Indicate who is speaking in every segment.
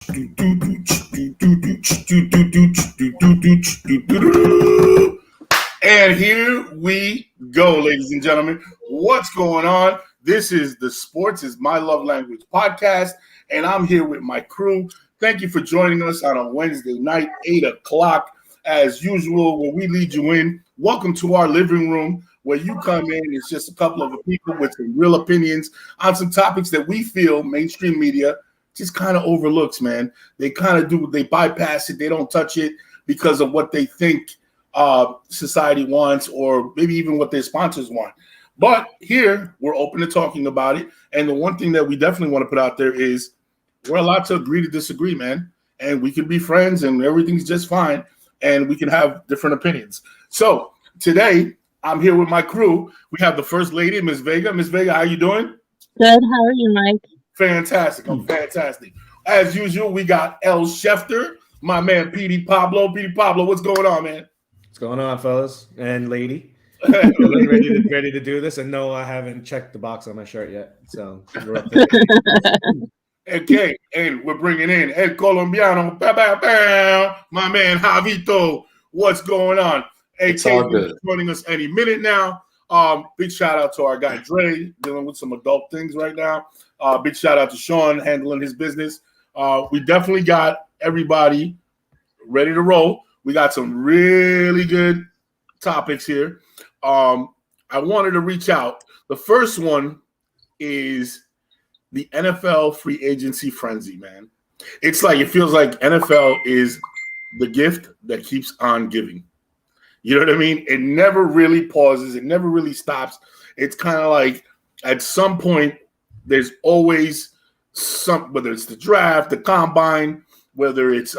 Speaker 1: And here we go, ladies and gentlemen. What's going on? This is the Sports is My Love Language podcast, and I'm here with my crew. Thank you for joining us on a Wednesday night, 8 o'clock. As usual, where we lead you in. Welcome to our living room, where you come in. It's just a couple of people with some real opinions on some topics that we feel mainstream media just kind of overlooks, man. They kind of do, they bypass it. They don't touch it because of what they think society wants, or maybe even what their sponsors want. But here, we're open to talking about it. And the one thing that we definitely want to put out there is we're allowed to agree to disagree, man. And we can be friends and everything's just fine. And we can have different opinions. So today, I'm here with my crew. We have the first lady, Miss Vega. Miss Vega, how you doing?
Speaker 2: Good. How are you, Mike?
Speaker 1: Fantastic. I'm fantastic. As usual, we got El Schefter, my man, Petey Pablo. Petey Pablo, what's going on, man?
Speaker 3: What's going on, fellas and lady? ready to do this. And no, I haven't checked the box on my shirt yet. So we're up there.
Speaker 1: Okay, and we're bringing in El Colombiano, my man Javito. What's going on?
Speaker 4: It's all good.
Speaker 1: Joining us any minute now. Big shout out to our guy Dre, dealing with some adult things right now. Big shout out to Sean, handling his business. We definitely got everybody ready to roll. We got some really good topics here. I wanted to reach out. The first one is the NFL free agency frenzy, man. It's like, it feels like NFL is the gift that keeps on giving. You know what I mean? It never really pauses. It never really stops. It's kind of like at some point, there's always some, whether it's the draft, the combine, whether it's,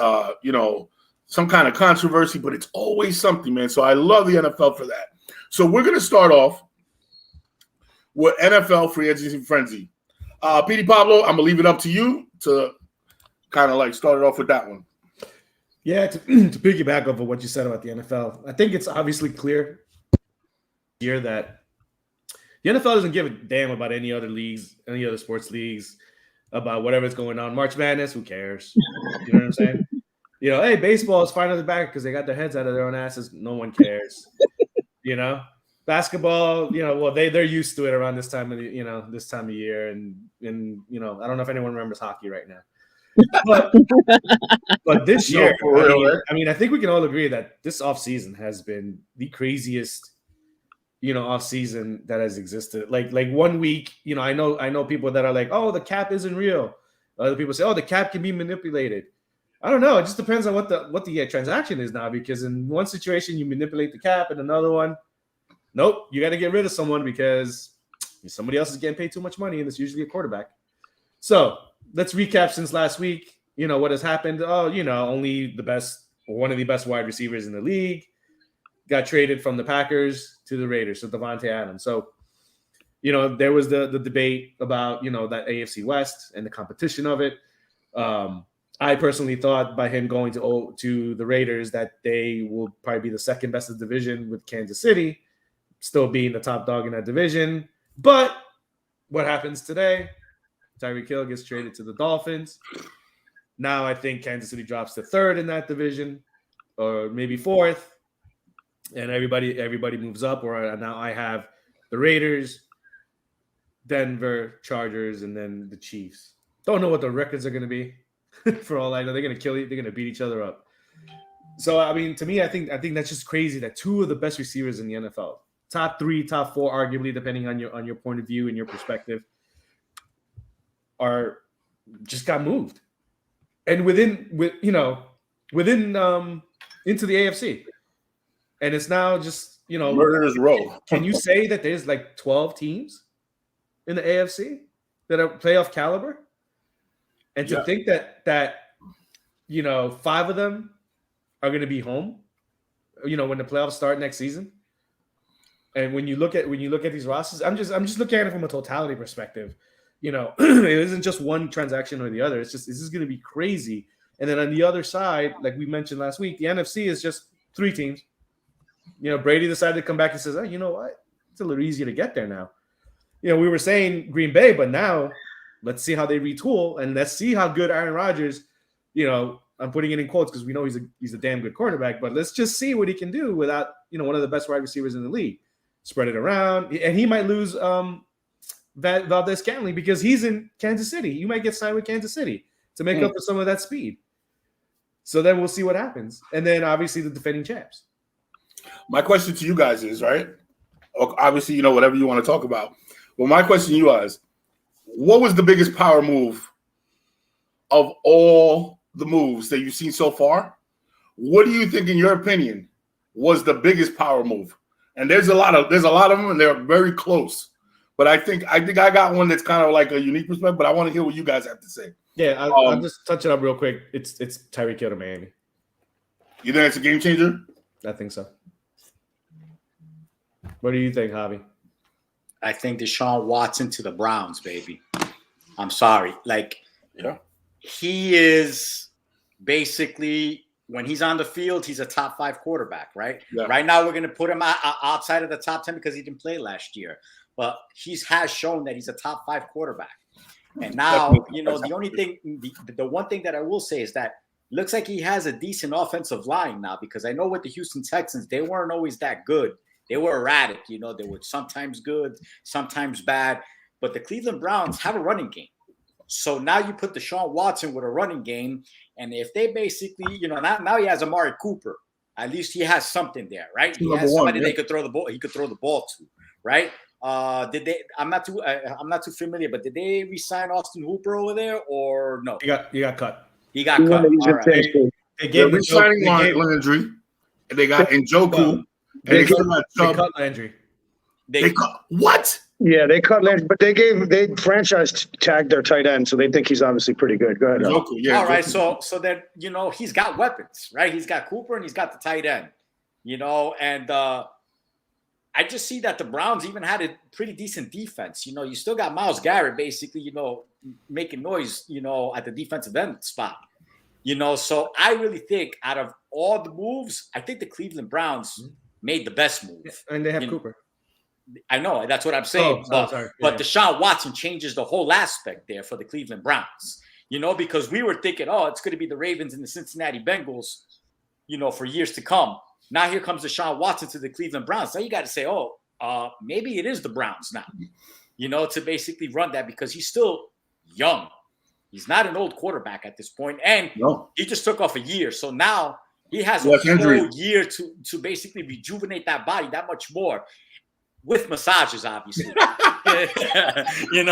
Speaker 1: some kind of controversy, but it's always something, man. So I love the NFL for that. So we're going to start off with NFL free agency frenzy. Petey Pablo, I'm going to leave it up to you to kind of like start it off with that one.
Speaker 3: Yeah, to piggyback off of what you said about the NFL, I think it's obviously clear here that the NFL doesn't give a damn about any other leagues, any other sports leagues, about whatever's going on. March Madness, who cares? You know what I'm saying? Hey, baseball is finally back because they got their heads out of their own asses. No one cares. Basketball, well, they're used to it around this time of the, this time of year, and I don't know if anyone remembers hockey right now. But this year, I think we can all agree that this offseason has been the craziest, offseason that has existed. Like 1 week, I know people that are like, oh, the cap isn't real. Other people say, oh, the cap can be manipulated. I don't know. It just depends on what the transaction is now, because in one situation you manipulate the cap, and another one, nope, you got to get rid of someone because somebody else is getting paid too much money, and it's usually a quarterback. So let's recap since last week. What has happened? Oh, only one of the best wide receivers in the league got traded from the Packers to the Raiders, so Devontae Adams. So, there was the debate about, that AFC West and the competition of it. I personally thought by him going to the Raiders that they will probably be the second best of the division, with Kansas City still being the top dog in that division. But what happens today? Tyreek Hill gets traded to the Dolphins. Now I think Kansas City drops to third in that division, or maybe fourth, and everybody moves up. Or now I have the Raiders, Denver, Chargers, and then the Chiefs. Don't know what the records are going to be. For all I know, they're going to kill you. They're going to beat each other up. So to me, I think that's just crazy that two of the best receivers in the NFL, top three, top four, arguably, depending on your point of view and your perspective, are just got moved, and within into the AFC, and it's now just
Speaker 1: murderer's row.
Speaker 3: Can you say that there's like 12 teams in the AFC that are playoff caliber? And to think that 5 of them are going to be home, when the playoffs start next season. And when you look at these rosters, I'm just looking at it from a totality perspective. It isn't just one transaction or the other. This is going to be crazy. And then on the other side, like we mentioned last week, the NFC is just 3 teams. Brady decided to come back and says, oh, you know what? It's a little easier to get there now. We were saying Green Bay, but now let's see how they retool, and let's see how good Aaron Rodgers I'm putting it in quotes because we know he's a damn good quarterback, but let's just see what he can do without, one of the best wide receivers in the league. Spread it around, and he might lose Valdez-Scantling because he's in Kansas City. You might get signed with Kansas City to make up for some of that speed. So then we'll see what happens. And then obviously the defending champs.
Speaker 1: My question to you guys is, right? Obviously, whatever you want to talk about. Well, my question to you is, what was the biggest power move of all the moves that you've seen so far? What do you think, in your opinion, was the biggest power move? And there's a lot of them, and they're very close. But I think I got one that's kind of like a unique perspective. But I want to hear what you guys have to say.
Speaker 3: Yeah, I'll just touch it up real quick. It's Tyreek Hill to Miami.
Speaker 1: You think it's a game changer?
Speaker 3: I think so. What do you think, Javi?
Speaker 2: I think Deshaun Watson to the Browns, baby. I'm sorry. He is basically, when he's on the field, he's a top 5 quarterback, right? Yeah. Right now, we're going to put him outside of the top 10 because he didn't play last year. But he has shown that he's a top 5 quarterback. And now, the only thing, the one thing that I will say is that looks like he has a decent offensive line now, because I know with the Houston Texans, they weren't always that good. They were erratic. They were sometimes good, sometimes bad. But the Cleveland Browns have a running game. So now you put Deshaun Watson with a running game. And if they basically, now he has Amari Cooper. At least he has something there, right? He has somebody they could throw the ball. He could throw the ball to, right? Did they? I'm not too familiar, but did they re-sign Austin Hooper over there or no?
Speaker 3: He got cut.
Speaker 2: He got cut. All right.
Speaker 1: They're re-signing Landry, and they got Njoku.
Speaker 3: They cut Landry.
Speaker 1: They cut what?
Speaker 4: Yeah, they cut Landry, but they franchise tagged their tight end, so they think he's obviously pretty good. Go ahead.
Speaker 2: Njoku, yeah. All right, so then he's got weapons, right? He's got Cooper and he's got the tight end, and I just see that the Browns even had a pretty decent defense. You still got Myles Garrett basically, making noise, at the defensive end spot. So I really think out of all the moves, I think the Cleveland Browns made the best move.
Speaker 3: And they have Cooper.
Speaker 2: I know, that's what I'm saying. But Deshaun Watson changes the whole aspect there for the Cleveland Browns. Because we were thinking, it's going to be the Ravens and the Cincinnati Bengals, for years to come. Now here comes Deshaun Watson to the Cleveland Browns. Now you got to say, maybe it is the Browns now, to basically run that, because he's still young. He's not an old quarterback at this point, and he just took off a year. So now he has a whole year to basically rejuvenate that body that much more, with massages, obviously. But
Speaker 1: I knew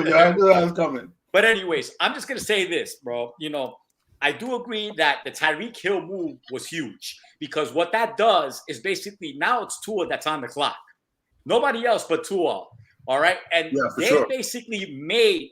Speaker 1: that was coming.
Speaker 2: But anyways, I'm just gonna say this, bro. I do agree that the Tyreek Hill move was huge, because what that does is basically now it's Tua that's on the clock. Nobody else but Tua. All right. And they basically made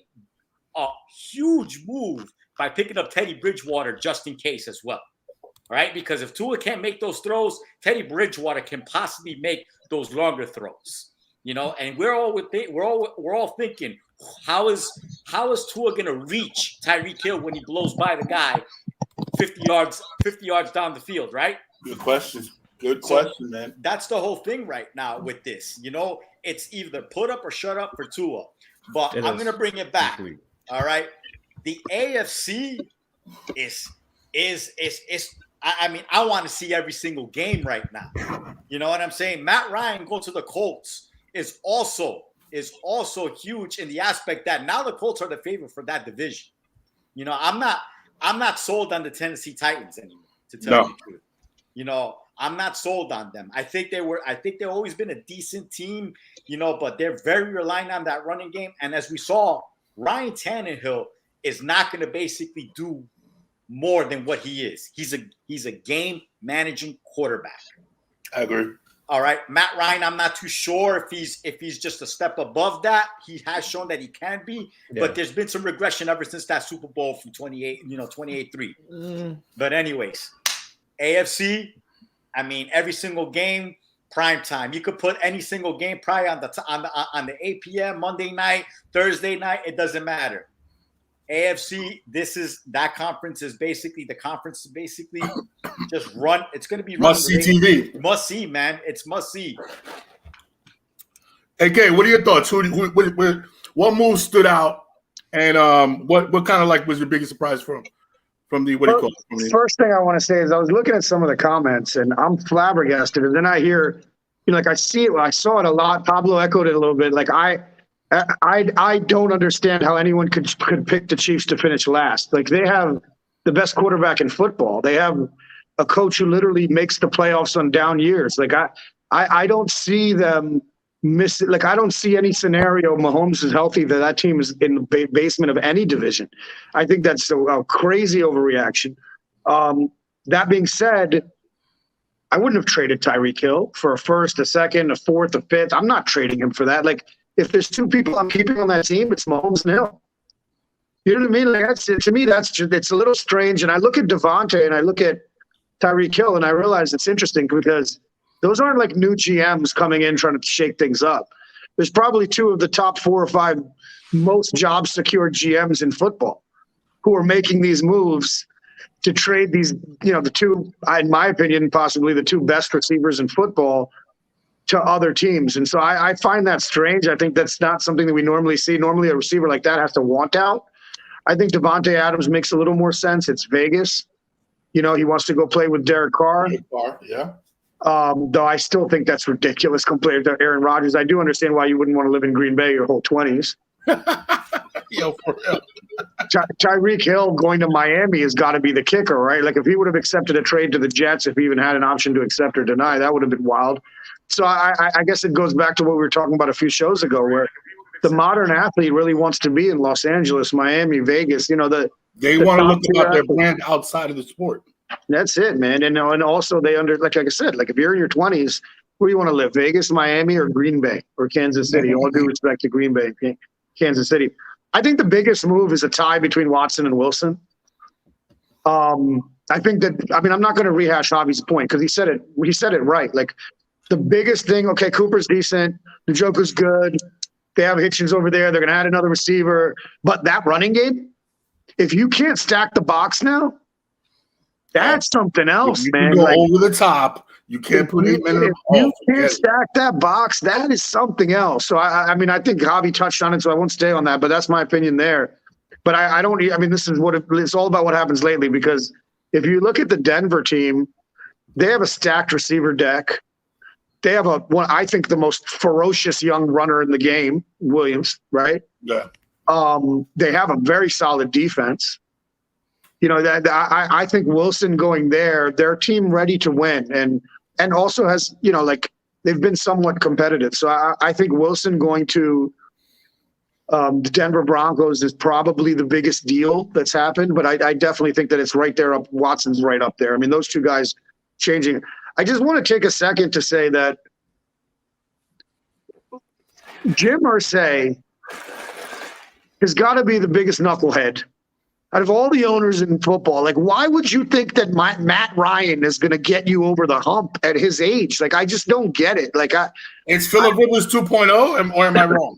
Speaker 2: a huge move by picking up Teddy Bridgewater just in case as well. All right. Because if Tua can't make those throws, Teddy Bridgewater can possibly make those longer throws. And we're all thinking, how is Tua going to reach Tyreek Hill when he blows by the guy 50 yards down the field, right?
Speaker 1: Good question. Good question, man.
Speaker 2: That's the whole thing right now with this. It's either put up or shut up for Tua. But I'm going to bring it back. All right. The AFC is I want to see every single game right now. You know what I'm saying? Matt Ryan go to the Colts is also huge in the aspect that now the Colts are the favorite for that division. I'm not sold on the Tennessee Titans anymore, to tell you the truth. I'm not sold on them. I think they've always been a decent team, but they're very reliant on that running game. And as we saw, Ryan Tannehill is not going to basically do more than what he is. He's a game managing quarterback.
Speaker 1: I agree.
Speaker 2: All right, Matt Ryan, I'm not too sure if he's just a step above that. He has shown that he can be, but there's been some regression ever since that Super Bowl from 28-3. But anyways, AFC, every single game, prime time. You could put any single game probably on the 8 p.m. Monday night, Thursday night. It doesn't matter. AFC, the conference is basically just run. It's going to be
Speaker 1: must see TV.
Speaker 2: Must see, man. It's must see.
Speaker 1: Hey, Kay, what are your thoughts? What move stood out And what kind of like was your biggest surprise from the what do you call it? From the,
Speaker 4: First thing I want to say is I was looking at some of the comments and I'm flabbergasted. And then I hear, like I see it, I saw it a lot. Pablo echoed it a little bit. Like I don't understand how anyone could pick the Chiefs to finish last. Like they have the best quarterback in football. They have a coach who literally makes the playoffs on down years. Like I don't see them miss it. Like I don't see any scenario Mahomes is healthy that team is in the basement of any division. I think that's a crazy overreaction. That being said, I wouldn't have traded Tyreek Hill for a first, a second, a fourth, a fifth. I'm not trading him for that. Like if there's two people I'm keeping on that team, it's Mahomes and Hill. You know what I mean? Like to me, it's a little strange. And I look at Devontae and I look at Tyreek Hill and I realize it's interesting because those aren't like new GMs coming in trying to shake things up. There's probably two of the top 4 or 5 most job secured GMs in football who are making these moves to trade these, the two, in my opinion, possibly the 2 best receivers in football to other teams. And so I find that strange. I think that's not something that we normally see. Normally a receiver like that has to want out. I think Devontae Adams makes a little more sense. It's Vegas. He wants to go play with Derek Carr.
Speaker 1: Yeah.
Speaker 4: Though I still think that's ridiculous compared to Aaron Rodgers. I do understand why you wouldn't want to live in Green Bay your whole 20s.
Speaker 1: Yo, for real.
Speaker 4: Tyreek Hill going to Miami has got to be the kicker, right? Like if he would have accepted a trade to the Jets, if he even had an option to accept or deny, that would have been wild. So I guess it goes back to what we were talking about a few shows ago, where the modern athlete really wants to be in Los Angeles, Miami, Vegas. They want
Speaker 1: to look about their brand outside of the sport.
Speaker 4: That's it, man. And also they like I said, like if you're in your 20s, where do you want to live? Vegas, Miami, or Green Bay, or Kansas City? All due respect to Green Bay, Kansas City. I think the biggest move is a tie between Watson and Wilson. I think that, I'm not going to rehash Javi's point because he said it right. Like the biggest thing, okay, Cooper's decent. Njoku's good. They have Hitchens over there. They're going to add another receiver. But that running game, if you can't stack the box now, that's something else, man.
Speaker 1: You go over the top. You can't put 8 men in the ball.
Speaker 4: You can't stack that box. That is something else. So, I think Javi touched on it, so I won't stay on that, but that's my opinion there. But I don't – this is it's all about what happens lately because if you look at the Denver team, they have a stacked receiver deck. They have I think the most ferocious young runner in the game, Williams, right?
Speaker 1: Yeah.
Speaker 4: They have a very solid defense. I think Wilson going there, their team ready to win and also has, they've been somewhat competitive. So I think Wilson going to the Denver Broncos is probably the biggest deal that's happened, but I definitely think that it's right there up. Watson's right up there. Those two guys changing. I just want to take a second to say that Jim Irsay has got to be the biggest knucklehead out of all the owners in football. Like, why would you think that Matt Ryan is going to get you over the hump at his age? Like, I just don't get it. Like,
Speaker 1: it's Phillip Rivers 2.0, or am I wrong?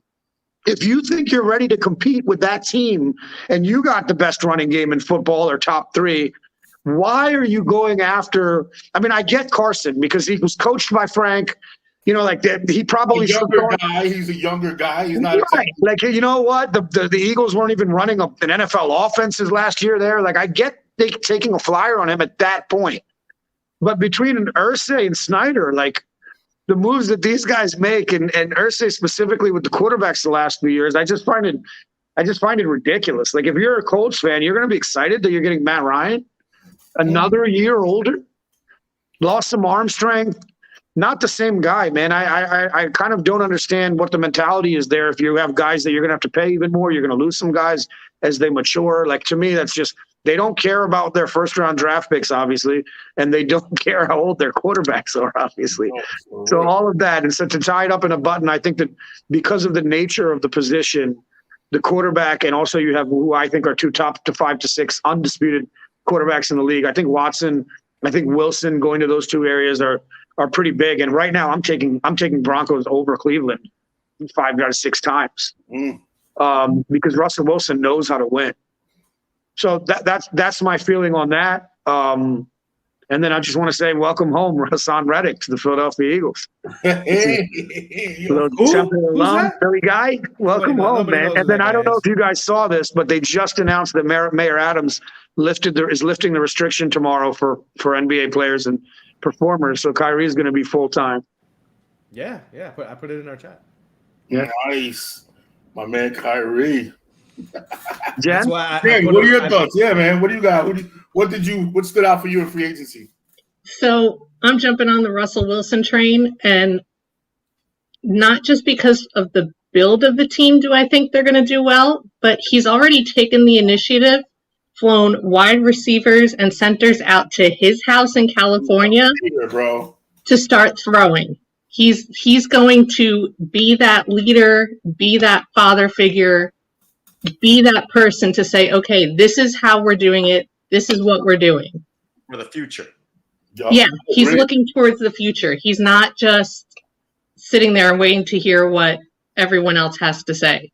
Speaker 4: If you think you're ready to compete with that team and you got the best running game in football or top 3, why are you going after? I get Carson because he was coached by Frank. He probably
Speaker 1: He's a younger guy. He's not
Speaker 4: right. Like, you know what? The Eagles weren't even running an NFL offenses last year there. Like, I get taking a flyer on him at that point. But between Irsay and Snyder, like the moves that these guys make, and Irsay specifically with the quarterbacks the last few years, I just find it ridiculous. Like, if you're a Colts fan, you're going to be excited that you're getting Matt Ryan, another year older, lost some arm strength. Not the same guy, man. I kind of don't understand what the mentality is there. If you have guys that you're going to have to pay even more, you're going to lose some guys as they mature. Like, to me, that's just – they don't care about their first-round draft picks, obviously, and they don't care how old their quarterbacks are, obviously. So all of that. And so to tie it up in a button, I think that because of the nature of the position, the quarterback, and also you have who I think are 2 top to 5 to 6 undisputed quarterbacks in the league. I think Watson, I think Wilson going to those 2 areas are pretty big. And right now I'm taking Broncos over Cleveland 5 out of 6 times because Russell Wilson knows how to win. So that's my feeling on that. And And then I just want to say, welcome home, Hassan Reddick to the Philadelphia Eagles.
Speaker 1: Hey,
Speaker 4: A little Temple alum, Philly guy. Welcome home, man. And then I don't know if you guys saw this, but they just announced that Mayor Adams is lifting the restriction tomorrow for NBA players and performers. So Kyrie is going to be full time.
Speaker 3: Yeah. I put it in our chat.
Speaker 4: Yeah.
Speaker 1: Nice, my man Kyrie.
Speaker 4: Jen,
Speaker 1: what are your thoughts? Yeah, man. What do you got? What stood out for you in free agency?
Speaker 5: So I'm jumping on the Russell Wilson train, and not just because of the build of the team do I think they're going to do well, but he's already taken the initiative, flown wide receivers and centers out to his house in California to start throwing. He's going to be that leader, be that father figure, be that person to say, okay, this is how we're doing it. This is what we're doing.
Speaker 2: For the future.
Speaker 5: Yeah, he's looking towards the future. He's not just sitting there and waiting to hear what everyone else has to say.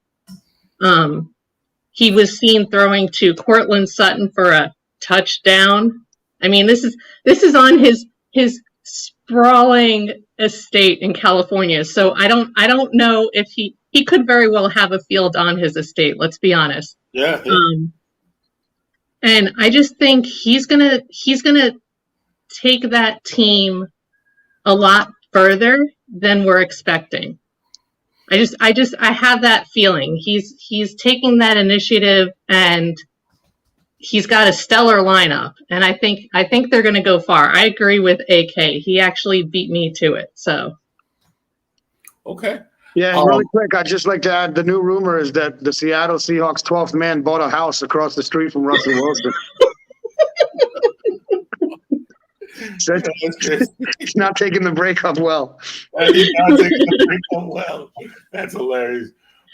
Speaker 5: He was seen throwing to Cortland Sutton for a touchdown. I mean, this is on his sprawling estate in California. So I don't know if he could very well have a field on his estate. Let's be honest.
Speaker 1: Yeah.
Speaker 5: And I just think he's gonna take that team a lot further than we're expecting. I have that feeling. He's taking that initiative, and he's got a stellar lineup, and I think they're going to go far. I agree with AK. He actually beat me to it. So,
Speaker 1: okay.
Speaker 4: Yeah, really quick, I'd just like to add, the new rumor is that the Seattle Seahawks 12th man bought a house across the street from Russell Wilson. So he's not taking the breakup well.
Speaker 1: He's not taking the breakup well. That's hilarious.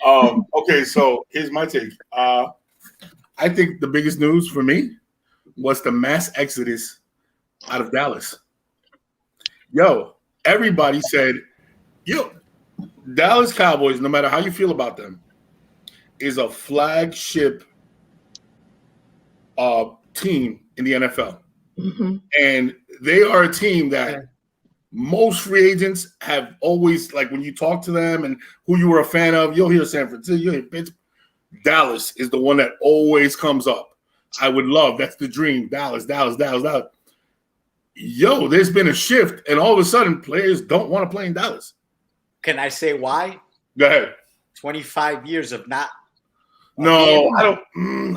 Speaker 1: Okay, so here's my take. I think the biggest news for me was the mass exodus out of Dallas. Everybody said, Dallas Cowboys, no matter how you feel about them, is a flagship team in the NFL.
Speaker 5: mm-hmm.
Speaker 1: And they are a team that most free agents have always, like when you talk to them and who you were a fan of, you'll hear San Francisco, you'll hear Pittsburgh. Dallas is the one that always comes up. I would love, that's the dream, Dallas. There's been a shift, and all of a sudden players don't want to play in Dallas.
Speaker 2: Can I say why?
Speaker 1: Go ahead.
Speaker 2: 25 years of not.
Speaker 1: No, I don't.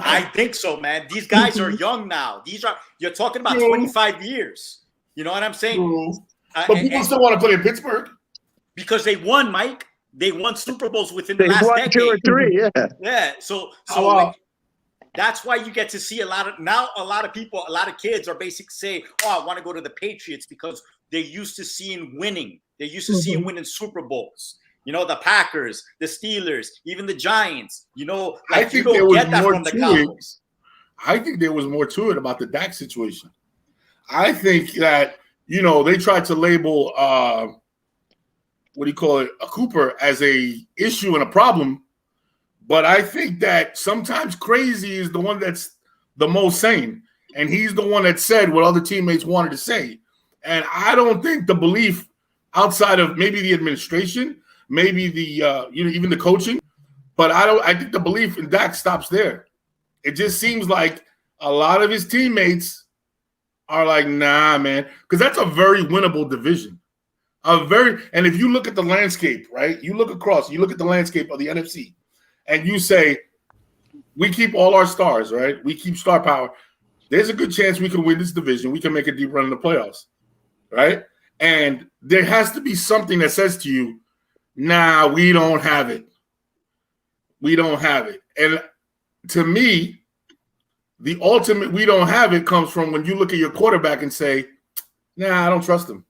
Speaker 2: I think so, man. These guys are young now. You're talking about 25 years. You know what I'm saying?
Speaker 1: But people still want to play in Pittsburgh.
Speaker 2: Because they won, Mike. They won Super Bowls within the last decade.
Speaker 4: 2 or 3, yeah.
Speaker 2: Yeah. So that's why you get to see a lot of people, a lot of kids are basically saying, I want to go to the Patriots because they're used to seeing winning. They're used to seeing winning Super Bowls. The Packers, the Steelers, even the Giants.
Speaker 1: I think
Speaker 2: you don't get that from the Cowboys.
Speaker 1: I think there was more to it about the Dak situation. I think that, they tried to label a Cooper as a issue and a problem. But I think that sometimes crazy is the one that's the most sane. And he's the one that said what other teammates wanted to say. And I don't think the belief outside of maybe the administration, maybe the even the coaching, but I think the belief in Dak stops there. It just seems like a lot of his teammates are like, nah, man, because that's a very winnable division. And if you look at the landscape, right? You look across, you look at the landscape of the NFC, and you say, we keep all our stars, right? We keep star power. There's a good chance we can win this division. We can make a deep run in the playoffs, right? And there has to be something that says to you, nah, we don't have it. We don't have it. And to me, the ultimate we don't have it comes from when you look at your quarterback and say, nah, I don't trust him.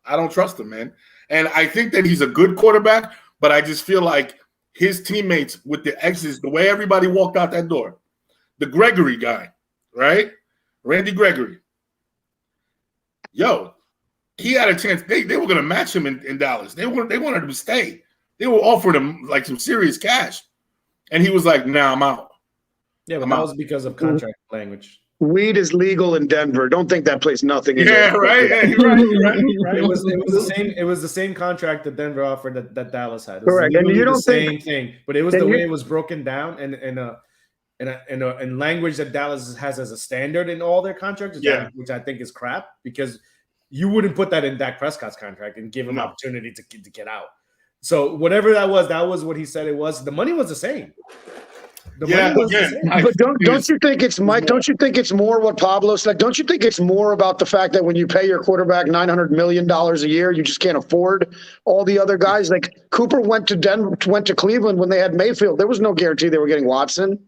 Speaker 1: I don't trust him, man. And I think that he's a good quarterback, but I just feel like his teammates with the exits, the way everybody walked out that door, the Gregory guy, right? Randy Gregory. He had a chance. They were going to match him in Dallas. They wanted him to stay. They were offering him like some serious cash. And he was like, nah, I'm out.
Speaker 3: Yeah, but that was because of contract language.
Speaker 4: Weed is legal in Denver. Don't think that place nothing is.
Speaker 1: Yeah, right. Yeah, you're right. You're right. Right.
Speaker 3: It was the same. It was the same contract that Denver offered that Dallas had. It was
Speaker 4: Correct. And you don't
Speaker 3: the same thing, but it was the way it was broken down and language that Dallas has as a standard in all their contracts, which I think is crap, because you wouldn't put that in Dak Prescott's contract and give him opportunity to get out. So whatever that was what he said it was. The money was the same. But
Speaker 4: don't you think it's Mike? Don't you think it's more what Pablo said? Don't you think it's more about the fact that when you pay your quarterback $900 million a year, you just can't afford all the other guys? Like Cooper went to Cleveland when they had Mayfield. There was no guarantee they were getting Watson.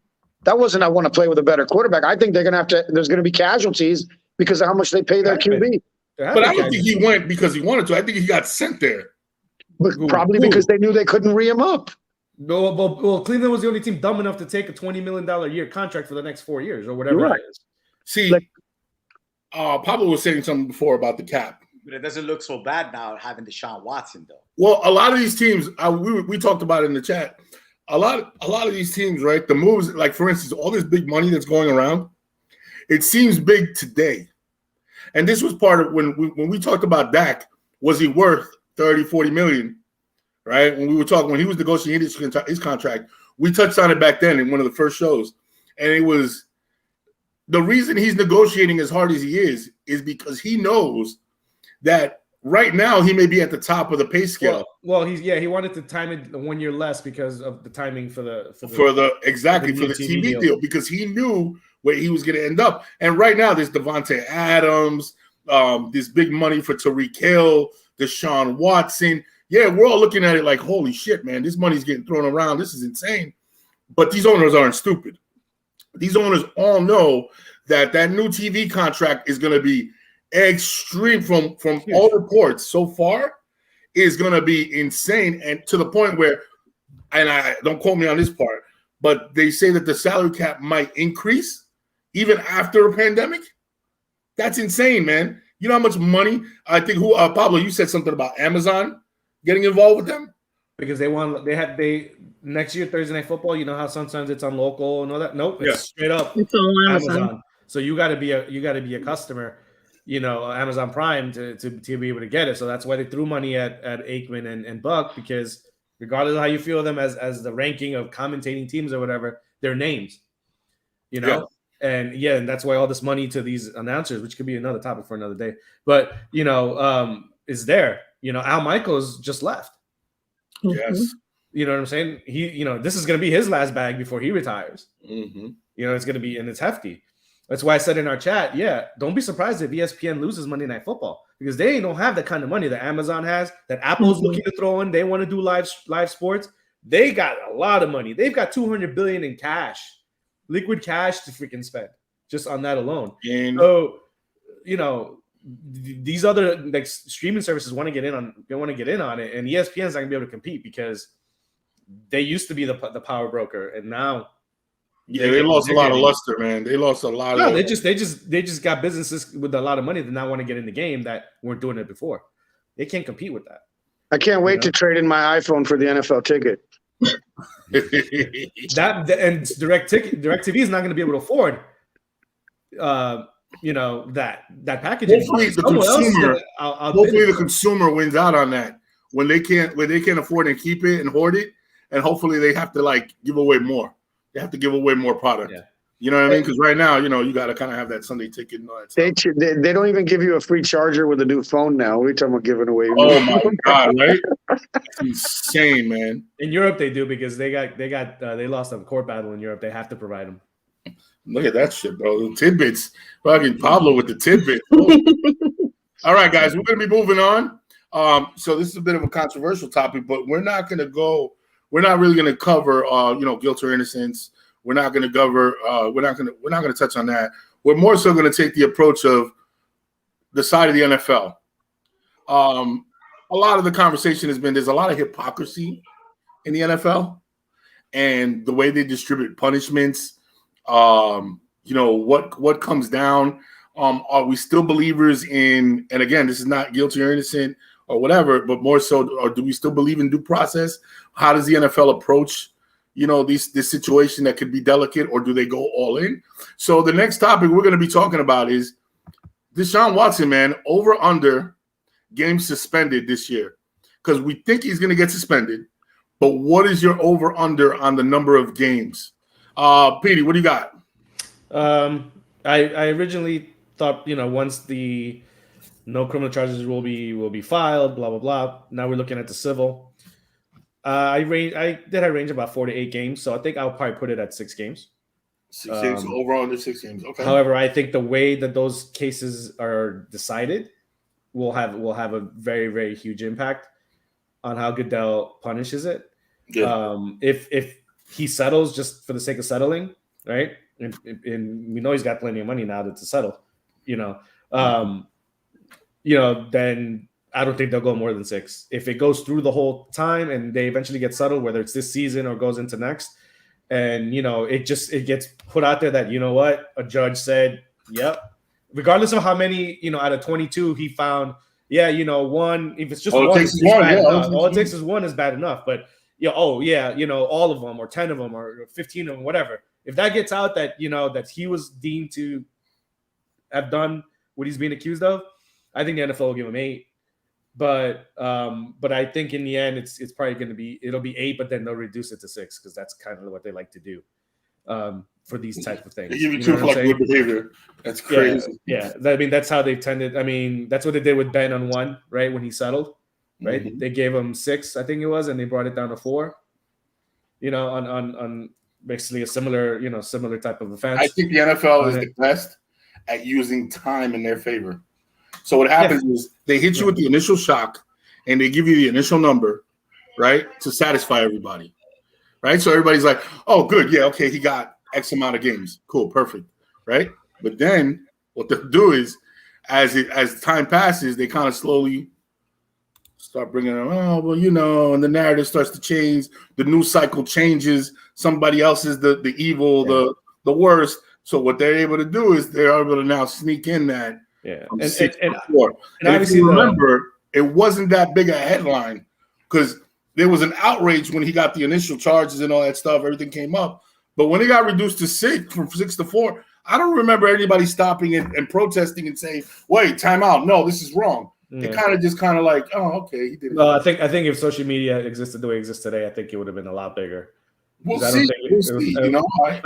Speaker 4: That wasn't, I want to play with a better quarterback. I think they're going to have to. There's going to be casualties because of how much they pay their QB.
Speaker 1: But I don't think he went because he wanted to. I think he got sent there.
Speaker 4: Probably because they knew they couldn't re him up.
Speaker 3: No, well, Cleveland was the only team dumb enough to take a $20 million a year contract for the next 4 years or whatever it is.
Speaker 1: See, Pablo was saying something before about the cap.
Speaker 2: But it doesn't look so bad now having Deshaun Watson, though.
Speaker 1: Well, a lot of these teams, we talked about it in the chat. A lot of these teams, right? The moves, like for instance, all this big money that's going around, it seems big today. And this was part of when we talked about Dak, was he worth 30, 40 million? Right? When we were talking, when he was negotiating his contract, we touched on it back then in one of the first shows. And it was the reason he's negotiating as hard as he is because he knows that right now he may be at the top of the pay scale.
Speaker 3: Well, he wanted to time it 1 year less because of the timing for the
Speaker 1: TV deal, because he knew where he was going to end up. And right now there's Devontae Adams, this big money for Tyreek Hill, Deshaun Watson. Yeah, we're all looking at it like, holy shit, man, this money's getting thrown around. This is insane. But these owners aren't stupid. These owners all know that new TV contract is going to be extreme from all reports so far is going to be insane. And to the point where, and I don't quote me on this part, but they say that the salary cap might increase even after a pandemic. That's insane, man. You know how much money? I think Pablo, you said something about Amazon getting involved with them
Speaker 3: because they next year Thursday Night Football. You know how sometimes it's on local and all that. Nope, it's straight up.
Speaker 5: It's on Amazon.
Speaker 3: So you got to be a customer, Amazon Prime to be able to get it. So that's why they threw money at Aikman and Buck, because regardless of how you feel them as the ranking of commentating teams or whatever, they're names, and that's why all this money to these announcers, which could be another topic for another day, but is there. Al Michaels just left.
Speaker 1: Yes.
Speaker 3: You know what I'm saying? He, this is going to be his last bag before he retires.
Speaker 1: Mm-hmm.
Speaker 3: It's going to be, and it's hefty. That's why I said in our chat, don't be surprised if ESPN loses Monday Night Football, because they don't have the kind of money that Amazon has, that Apple's looking to throw in. They want to do live sports. They got a lot of money. They've got $200 billion in cash, liquid cash to freaking spend just on that alone. And so, these other like streaming services want to get in on it, and ESPN's not gonna be able to compete because they used to be the power broker, and now
Speaker 1: they lost a lot of luster, man. They lost a lot.
Speaker 3: No, they just got businesses with a lot of money that now want to get in the game that weren't doing it before. They can't compete with that.
Speaker 4: I can't wait to trade in my iPhone for the NFL ticket.
Speaker 3: And DirecTV is not going to be able to afford that packaging.
Speaker 1: Hopefully the consumer wins out on that when they can't afford and keep it and hoard it, and hopefully they have to give away more. They have to give away more product. Yeah. You know what I mean? Because right now, you got to kind of have that Sunday ticket and all that stuff.
Speaker 4: They don't even give you a free charger with a new phone now. We're talking about giving away.
Speaker 1: Oh my god! Right? That's insane, man.
Speaker 3: In Europe, they do, because they lost a court battle in Europe. They have to provide them.
Speaker 1: Look at that shit, bro. The tidbits. Fucking Pablo with the tidbit. All right, guys, we're going to be moving on. So this is a bit of a controversial topic, but we're not really going to cover, guilt or innocence. We're not going to cover. We're not going to touch on that. We're more so going to take the approach of the side of the NFL. A lot of the conversation has been there's a lot of hypocrisy in the NFL, and the way they distribute punishments. What comes down? Are we still believers in? And again, this is not guilty or innocent or whatever, but more so, or do we still believe in due process? How does the NFL approach this situation that could be delicate, or do they go all in? So the next topic we're going to be talking about is Deshaun Watson, man, over under games suspended this year, because we think he's going to get suspended. But what is your over under on the number of games? Petey, what do you got?
Speaker 3: I originally thought, once the no criminal charges will be filed, blah blah blah. Now we're looking at the civil. I range about 4 to 8 games, so I think I'll probably put it at 6 games.
Speaker 1: 6 games, over under 6 games. Okay.
Speaker 3: However, I think the way that those cases are decided will have a very, very huge impact on how Goodell punishes it.
Speaker 1: Yeah.
Speaker 3: If he settles just for the sake of settling, right? And we know he's got plenty of money now to settle, then I don't think they'll go more than 6. If it goes through the whole time and they eventually get settled, whether it's this season or goes into next, and it gets put out there that a judge said, yep, regardless of how many out of 22 he found, one, if it's just
Speaker 1: all
Speaker 3: one,
Speaker 1: it takes is one, yeah,
Speaker 3: all it takes is one is bad enough. But all of them or 10 of them or 15 of them, whatever. If that gets out that that he was deemed to have done what he's being accused of, I think the NFL will give him 8. But I think in the end it's probably going to be 8, but then they'll reduce it to 6 because that's kind of what they like to do for these types of things.
Speaker 1: They give you 2 for like good behavior. That's crazy.
Speaker 3: Yeah. That's how they've tended. I mean, that's what they did with Ben on 1, right? When he settled, right? Mm-hmm. They gave him 6, I think it was, and they brought it down to 4. On basically a similar type of offense.
Speaker 1: I think the NFL is the best at using time in their favor. So what happens is they hit you with the initial shock and they give you the initial number, right, to satisfy everybody, right? So everybody's like, oh, good. Yeah, okay, he got X amount of games. Cool, perfect, right? But then what they'll do is as time passes, they kind of slowly start bringing them, and the narrative starts to change. The news cycle changes. Somebody else is the evil, the worst. So what they're able to do is they're able to now sneak in that.
Speaker 3: Yeah,
Speaker 1: and if you remember, it wasn't that big a headline because there was an outrage when he got the initial charges and all that stuff. Everything came up, but when it got reduced to 6, from 6 to 4, I don't remember anybody stopping and protesting and saying, "Wait, time out! No, this is wrong." Yeah. It just like, "Oh, okay, he did it."
Speaker 3: No, I think if social media existed the way it exists today, I think it would have been a lot bigger.
Speaker 1: We'll see.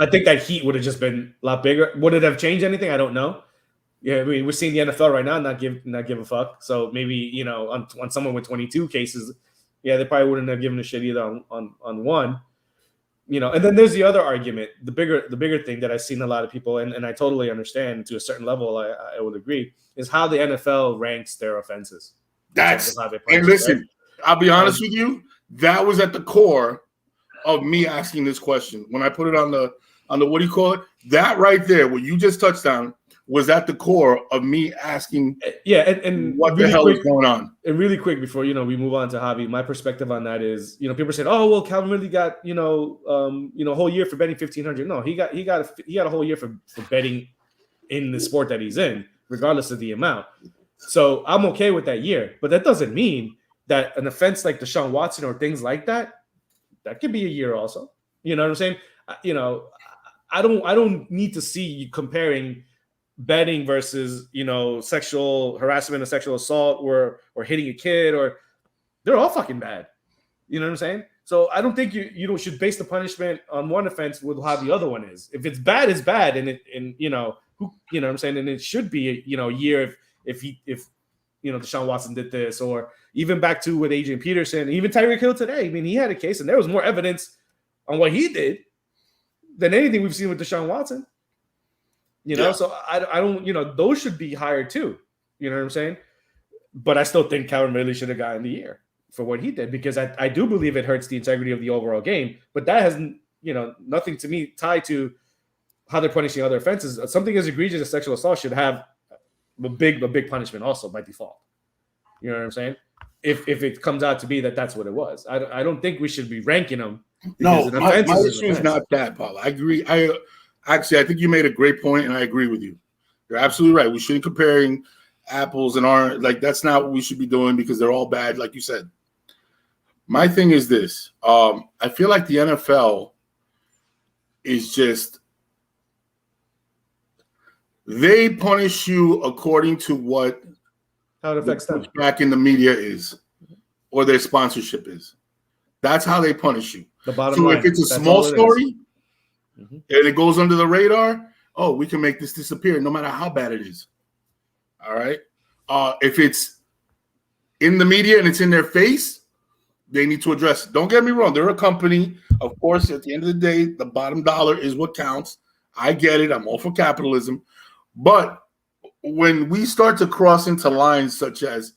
Speaker 3: I think that heat would have just been a lot bigger. Would it have changed anything? I don't know. Yeah, I mean, we're seeing the NFL right now not give a fuck. So maybe on someone with 22 cases, they probably wouldn't have given a shit either on 1. And then there's the other argument, the bigger thing that I've seen a lot of people, and I totally understand to a certain level, I would agree, is how the NFL ranks their offenses.
Speaker 1: And listen, right? I'll be honest with you, that was at the core of me asking this question when I put it on the what do you call it? That right there, what you just touched on, was at the core of me asking,
Speaker 3: and
Speaker 1: what really the hell is going on?
Speaker 3: And really quick before we move on to Javi, my perspective on that is, people said, oh well, Calvin Ridley got a whole year for betting 1,500. No, he got a whole year for betting in the sport that he's in, regardless of the amount. So I'm okay with that year, but that doesn't mean that an offense like Deshaun Watson or things like that could be a year also. You know what I'm saying? I don't need to see you comparing betting versus sexual harassment or sexual assault or hitting a kid, or they're all fucking bad. You know what I'm saying? So I don't think you should base the punishment on one offense with how the other one is. If it's bad, it's bad, and what I'm saying, and it should be a year if Deshaun Watson did this, or even back to with Adrian Peterson, even Tyreek Hill today. I mean, he had a case and there was more evidence on what he did than anything we've seen with Deshaun Watson. So I don't, those should be higher too. You know what I'm saying? But I still think Calvin Ridley should have gotten the year for what he did, because I do believe it hurts the integrity of the overall game. But that has, nothing to me tied to how they're punishing other offenses. Something as egregious as sexual assault should have a big punishment also by default. You know what I'm saying? If it comes out to be that's what it was. I don't think we should be ranking them.
Speaker 1: No, my issue is not that, Paul. I agree. I think you made a great point, and I agree with you. You're absolutely right. We shouldn't be comparing apples and oranges. Like, that's not what we should be doing, because they're all bad, like you said. My thing is this. I feel like the NFL is just they punish you according to what
Speaker 3: how it affects them
Speaker 1: back in the media is or their sponsorship is. That's how they punish you.
Speaker 3: the bottom
Speaker 1: So
Speaker 3: line.
Speaker 1: if it's a
Speaker 3: That's
Speaker 1: small
Speaker 3: all it
Speaker 1: story
Speaker 3: is.
Speaker 1: and it goes under the radar, oh, we can make this disappear no matter how bad it is. All right. If it's in the media and it's in their face, they need to address it. Don't get me wrong. They're a company. Of course, at the end of the day, the bottom dollar is what counts. I get it. I'm all for capitalism. But when we start to cross into lines such as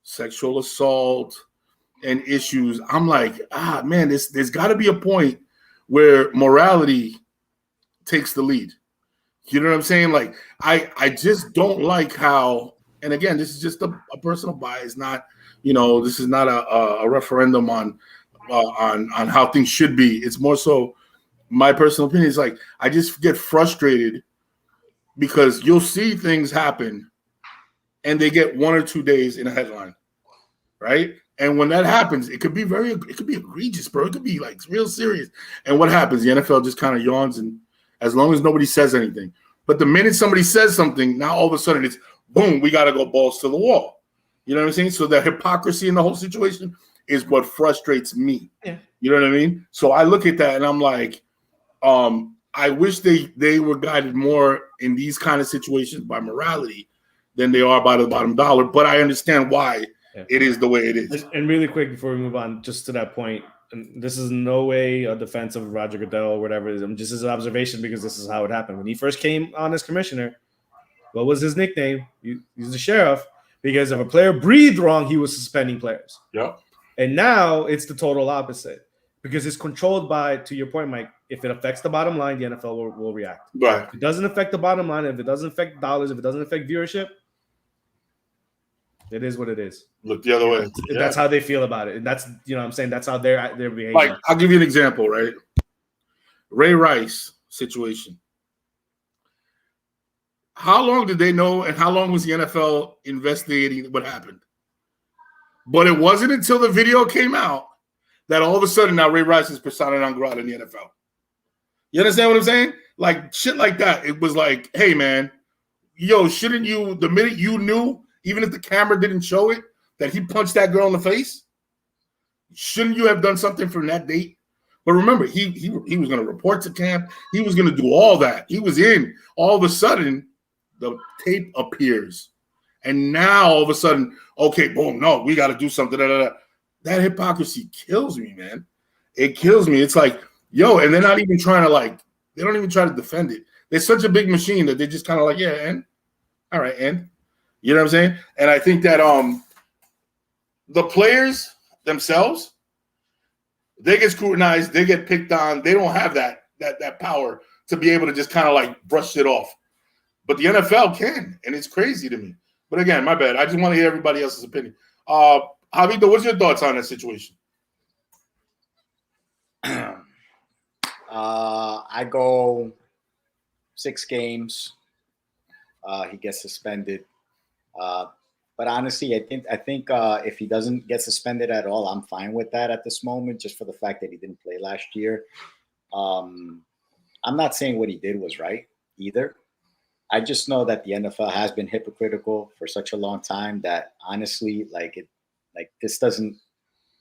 Speaker 1: sexual assault and issues, I'm like, man, there's got to be a point where morality takes the lead. You know what I'm saying? Like, I just don't like how, and again, this is just a personal bias, not, this is not a referendum on how things should be. It's more so my personal opinion. Is like, I just get frustrated because you'll see things happen and they get 1 or 2 days in a headline, right? And when that happens, it could be egregious, bro. It could be like real serious. And what happens? The NFL just kind of yawns, and as long as nobody says anything. But the minute somebody says something, now all of a sudden it's boom, we got to go balls to the wall. You know what I'm saying? So the hypocrisy in the whole situation is what frustrates me.
Speaker 3: Yeah.
Speaker 1: You know what I mean? So I look at that and I'm like, I wish they were guided more in these kind of situations by morality than they are by the bottom dollar. But I understand why it is the way it is.
Speaker 3: And really quick before we move on, just to that point, and this is no way a defense of Roger Goodell or whatever it is. I'm just as an observation because this is how it happened. When he first came on as commissioner, what was his nickname? He's the sheriff. Because if a player breathed wrong, he was suspending players.
Speaker 1: Yep.
Speaker 3: And now it's the total opposite. Because it's controlled by, to your point, Mike, if it affects the bottom line, the NFL will react.
Speaker 1: Right.
Speaker 3: If it doesn't affect the bottom line, if it doesn't affect dollars, if it doesn't affect viewership, it is what it is.
Speaker 1: Look the other way.
Speaker 3: That's how they feel about it. And that's, what I'm saying, that's how they're behaving.
Speaker 1: Like, I'll give you an example, right? Ray Rice situation. How long did they know and how long was the NFL investigating what happened? But it wasn't until the video came out that all of a sudden now Ray Rice is persona non grata in the NFL. You understand what I'm saying? Like shit like that. It was like, hey man, shouldn't you, the minute you knew, even if the camera didn't show it, that he punched that girl in the face, shouldn't you have done something from that date? But remember, he was going to report to camp. He was going to do all that. He was in. All of a sudden, the tape appears. And now all of a sudden, okay, boom, no, we got to do something. That hypocrisy kills me, man. It kills me. It's like, and they're not even trying to they don't even try to defend it. They're such a big machine that they're just kind of like, yeah, and all right, and you know what I'm saying? And I think that the players themselves, they get scrutinized, they get picked on. They don't have that power to be able to just kind of like brush it off. But the NFL can, and it's crazy to me. But again, my bad. I just want to hear everybody else's opinion. Javito, what's your thoughts on that situation?
Speaker 2: I go 6 games. He gets suspended. But honestly, I think if he doesn't get suspended at all, I'm fine with that at this moment, just for the fact that he didn't play last year. I'm not saying what he did was right either. I just know that the NFL has been hypocritical for such a long time that honestly,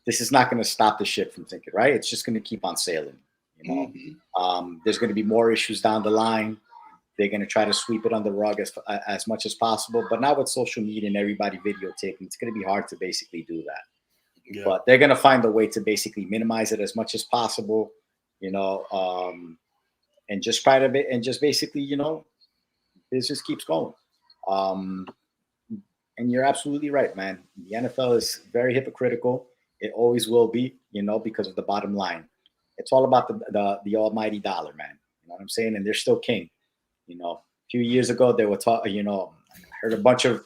Speaker 2: this is not going to stop the ship from thinking, right? It's just going to keep on sailing. There's going to be more issues down the line. They're going to try to sweep it under the rug as much as possible. But now with social media and everybody videotaping, it's going to be hard to basically do that. Yeah. But they're going to find a way to basically minimize it as much as possible, and just try to and just basically, this just keeps going. And you're absolutely right, man. The NFL is very hypocritical. It always will be, because of the bottom line. It's all about the almighty dollar, man. You know what I'm saying? And they're still king. A few years ago, they were talking, I heard a bunch of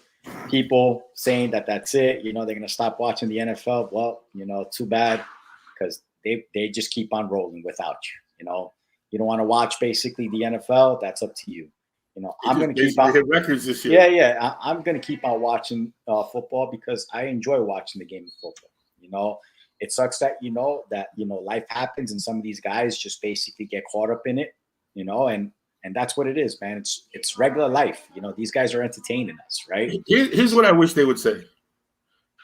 Speaker 2: people saying that that's it. They're going to stop watching the NFL. Well, too bad, because they just keep on rolling without you. You don't want to watch basically the NFL. That's up to you. I'm going to keep on
Speaker 1: hit records this year.
Speaker 2: Yeah. I'm going to keep on watching football because I enjoy watching the game of football. It sucks that life happens and some of these guys just basically get caught up in it. you know, and that's what it is, man. It's regular life. You know, these guys are entertaining us, right?
Speaker 1: Here's what I wish they would say.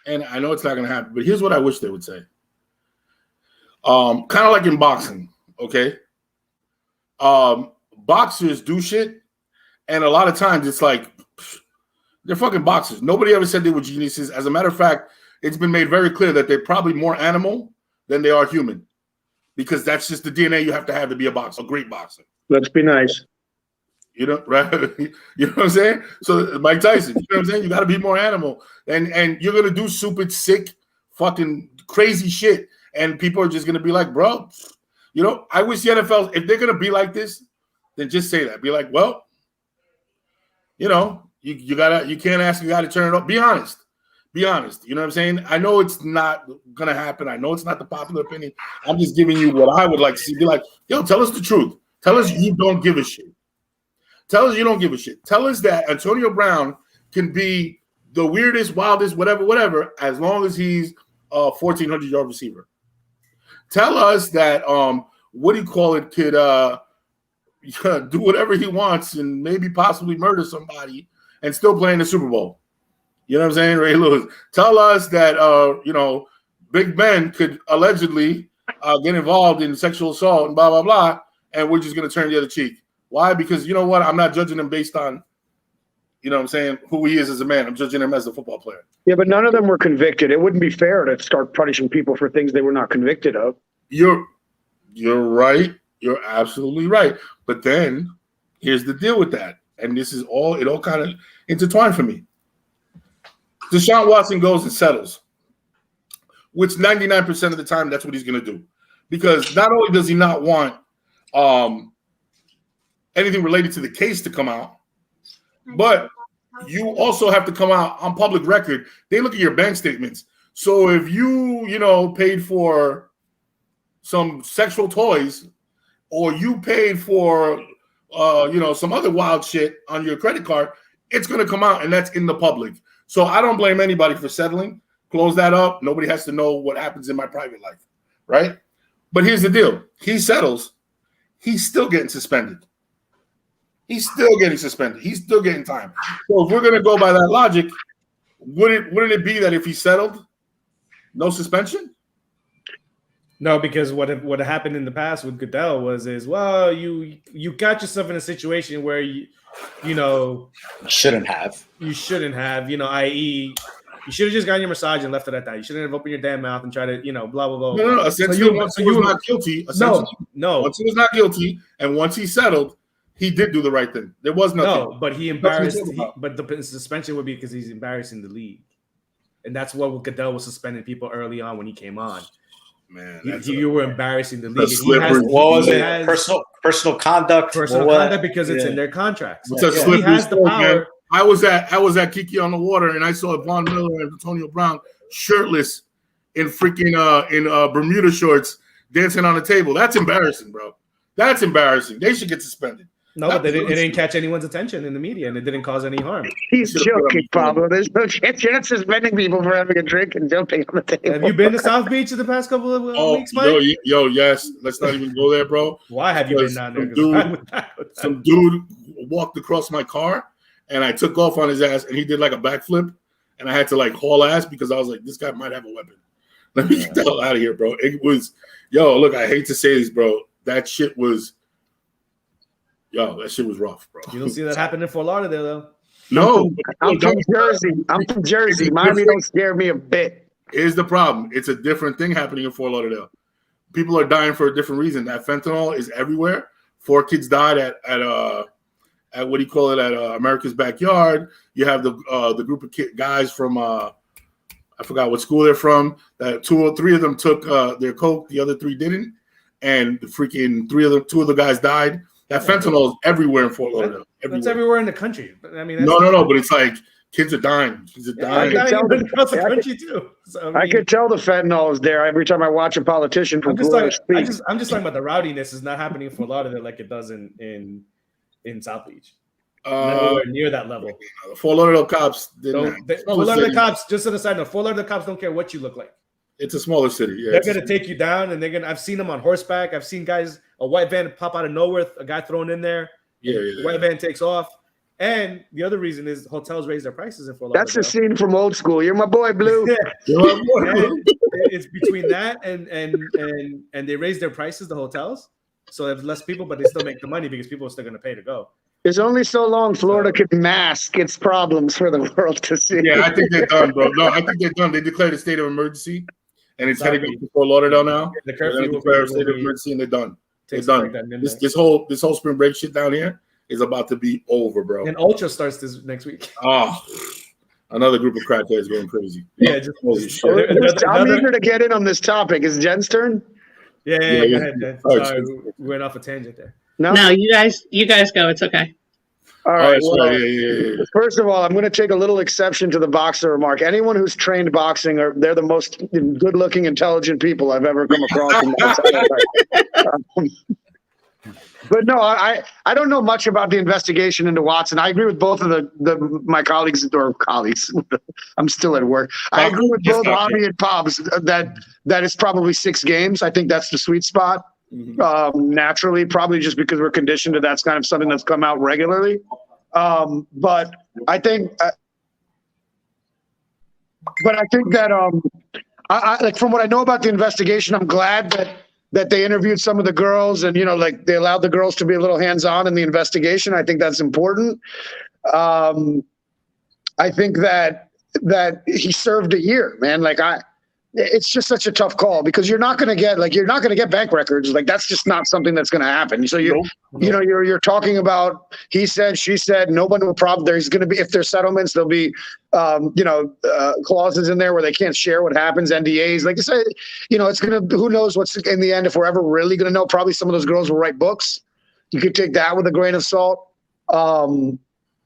Speaker 1: And I know it's not going to happen, but here's what I wish they would say. Kind of like in boxing, okay? Boxers do shit, and a lot of times it's like, they're fucking boxers. Nobody ever said they were geniuses. As a matter of fact, it's been made very clear that they're probably more animal than they are human, because that's just the DNA you have to be a boxer, a great boxer.
Speaker 4: Let's be nice.
Speaker 1: You know, right? You know what I'm saying? So Mike Tyson, you know what I'm saying? You got to be more animal, and you're gonna do stupid, sick, fucking crazy shit, and people are just gonna be like, bro, you know. I wish the NFL, if they're gonna be like this, then just say that. Be like, well, you know, you can't ask a guy to turn it off. Be honest. Be honest. You know what I'm saying? I know it's not gonna happen. I know it's not the popular opinion. I'm just giving you what I would like to see. Be like, yo, tell us the truth. Tell us you don't give a shit. Tell us you don't give a shit. Tell us that Antonio Brown can be the weirdest, wildest, whatever, as long as he's a 1,400-yard receiver. Tell us that could do whatever he wants and maybe possibly murder somebody and still play in the Super Bowl. You know what I'm saying, Ray Lewis? Tell us that Big Ben could allegedly get involved in sexual assault and blah blah blah, and we're just gonna turn the other cheek. Why? Because you know what? I'm not judging him based on, you know what I'm saying, who he is as a man. I'm judging him as a football player.
Speaker 4: Yeah, but none of them were convicted. It wouldn't be fair to start punishing people for things they were not convicted of.
Speaker 1: You're right. You're absolutely right. But then here's the deal with that. And it all kind of intertwined for me. Deshaun Watson goes and settles, which 99% of the time, that's what he's going to do. Because not only does he not want anything related to the case to come out, but you also have to come out on public record. They look at your bank statements. So if you paid for some sexual toys, or you paid for some other wild shit on your credit card, it's going to come out, and that's in the public. So I don't blame anybody for settling. Close that up. Nobody has to know what happens in my private life, right? But here's the deal. He settles. He's still getting suspended. He's still getting suspended. He's still getting time. So if we're going to go by that logic, wouldn't it be that if he settled, no suspension?
Speaker 3: No, because what happened in the past with Goodell you got yourself in a situation where you
Speaker 2: shouldn't have,
Speaker 3: i.e. you should have just gotten your massage and left it at that. You shouldn't have opened your damn mouth and tried to, blah blah blah.
Speaker 1: No. Essentially, once he was not guilty.
Speaker 3: No.
Speaker 1: Once he was not guilty, and once he settled, he did do the right thing. There was nothing.
Speaker 3: No, but he embarrassed. But the suspension would be because he's embarrassing the league, and that's what Goodell was suspending people early on when he came on.
Speaker 1: Man,
Speaker 3: you were embarrassing the league.
Speaker 2: Personal conduct?
Speaker 3: Personal conduct because it's in their contracts.
Speaker 1: It's a slippery
Speaker 3: he has the power.
Speaker 1: Man. I was at Kiki on the Water, and I saw Von Miller and Antonio Brown shirtless in freaking in Bermuda shorts dancing on the table. That's embarrassing, bro. That's embarrassing. They should get suspended.
Speaker 3: No, but it didn't catch anyone's attention in the media, and it didn't cause any harm.
Speaker 4: He's joking, Pablo. There's no chance. You're not suspending people for having a drink and jumping on the table.
Speaker 3: Have you been to South Beach in the past couple of weeks, Mike?
Speaker 1: Yes. Let's not even go there, bro.
Speaker 3: Why have you been down there?
Speaker 1: Some dude walked across my car, and I took off on his ass, and he did like a backflip, and I had to like haul ass because I was like, this guy might have a weapon. Let me get the hell out of here, bro. It was, look, I hate to say this, bro. That shit was rough, bro.
Speaker 3: You don't see that happen in Fort Lauderdale, though.
Speaker 1: No.
Speaker 4: I'm from Jersey. Miami don't scare me a bit.
Speaker 1: Here's the problem. It's a different thing happening in Fort Lauderdale. People are dying for a different reason. That fentanyl is everywhere. 4 kids died at what do you call it, at America's Backyard. You have the group of guys from I forgot what school they're from. That 2 or 3 of them took their coke. The other 3 didn't. And the freaking 2 of the guys died. That fentanyl is everywhere in Fort Lauderdale.
Speaker 3: That's everywhere in the country. I mean,
Speaker 1: no. But it's like kids are dying. Kids are dying.
Speaker 3: Across the country too. So,
Speaker 4: I could tell the fentanyl is there every time I watch a politician from
Speaker 3: I'm just talking about the rowdiness is not happening in Fort Lauderdale like it does in South Beach. Nowhere near that level.
Speaker 1: Fort Lauderdale cops.
Speaker 3: Fort Lauderdale cops. Just on the side note, Fort Lauderdale cops don't care what you look like.
Speaker 1: It's a smaller city. Yeah,
Speaker 3: they're gonna take you down, and I've seen them on horseback. I've seen guys a white van pop out of nowhere, a guy thrown in there. The white van takes off. And the other reason is hotels raise their prices in Fort Lauderdale.
Speaker 4: That's the scene from Old School. You're my boy, Blue.
Speaker 3: It's between that and they raise their prices, the hotels. So they have less people, but they still make the money because people are still going to pay to go.
Speaker 4: There's only so long Florida could mask its problems for the world to see.
Speaker 1: Yeah, I think they're done, bro. No, I think they're done. They declared a state of emergency, and it's heading up to Fort Lauderdale now.
Speaker 3: The curfew will
Speaker 1: declare a state of emergency, and they're done. They're done. This whole spring break shit down here is about to be over, bro.
Speaker 3: And Ultra starts this next week.
Speaker 1: Oh, another group of crackheads going crazy.
Speaker 3: Yeah,
Speaker 4: I'm eager to get in on this topic. Is Jen's turn?
Speaker 3: Yeah. Go ahead, Jen. Sorry, we went off a tangent there.
Speaker 5: No, you guys go. It's okay.
Speaker 4: All right.
Speaker 1: Well,
Speaker 4: First of all, I'm going to take a little exception to the boxer remark. Anyone who's trained boxing, they're the most good-looking, intelligent people I've ever come across. But no, I don't know much about the investigation into Watson. I agree with both of my colleagues. I'm still at work. I agree with both Javi and Pobbs that it's probably 6 games. I think that's the sweet spot. Naturally, probably just because we're conditioned to that's kind of something that's come out regularly. But I think that I like from what I know about the investigation, I'm glad that they interviewed some of the girls and like they allowed the girls to be a little hands-on in the investigation. I think that's important. I think that he served a year, man. It's just such a tough call because you're not going to get bank records. Like that's just not something that's going to happen. So you're talking about he said, she said. Nobody will probably. There's going to be if there's settlements, there'll be clauses in there where they can't share what happens. NDAs, like I said, it's going to. Who knows what's in the end if we're ever really going to know? Probably some of those girls will write books. You could take that with a grain of salt.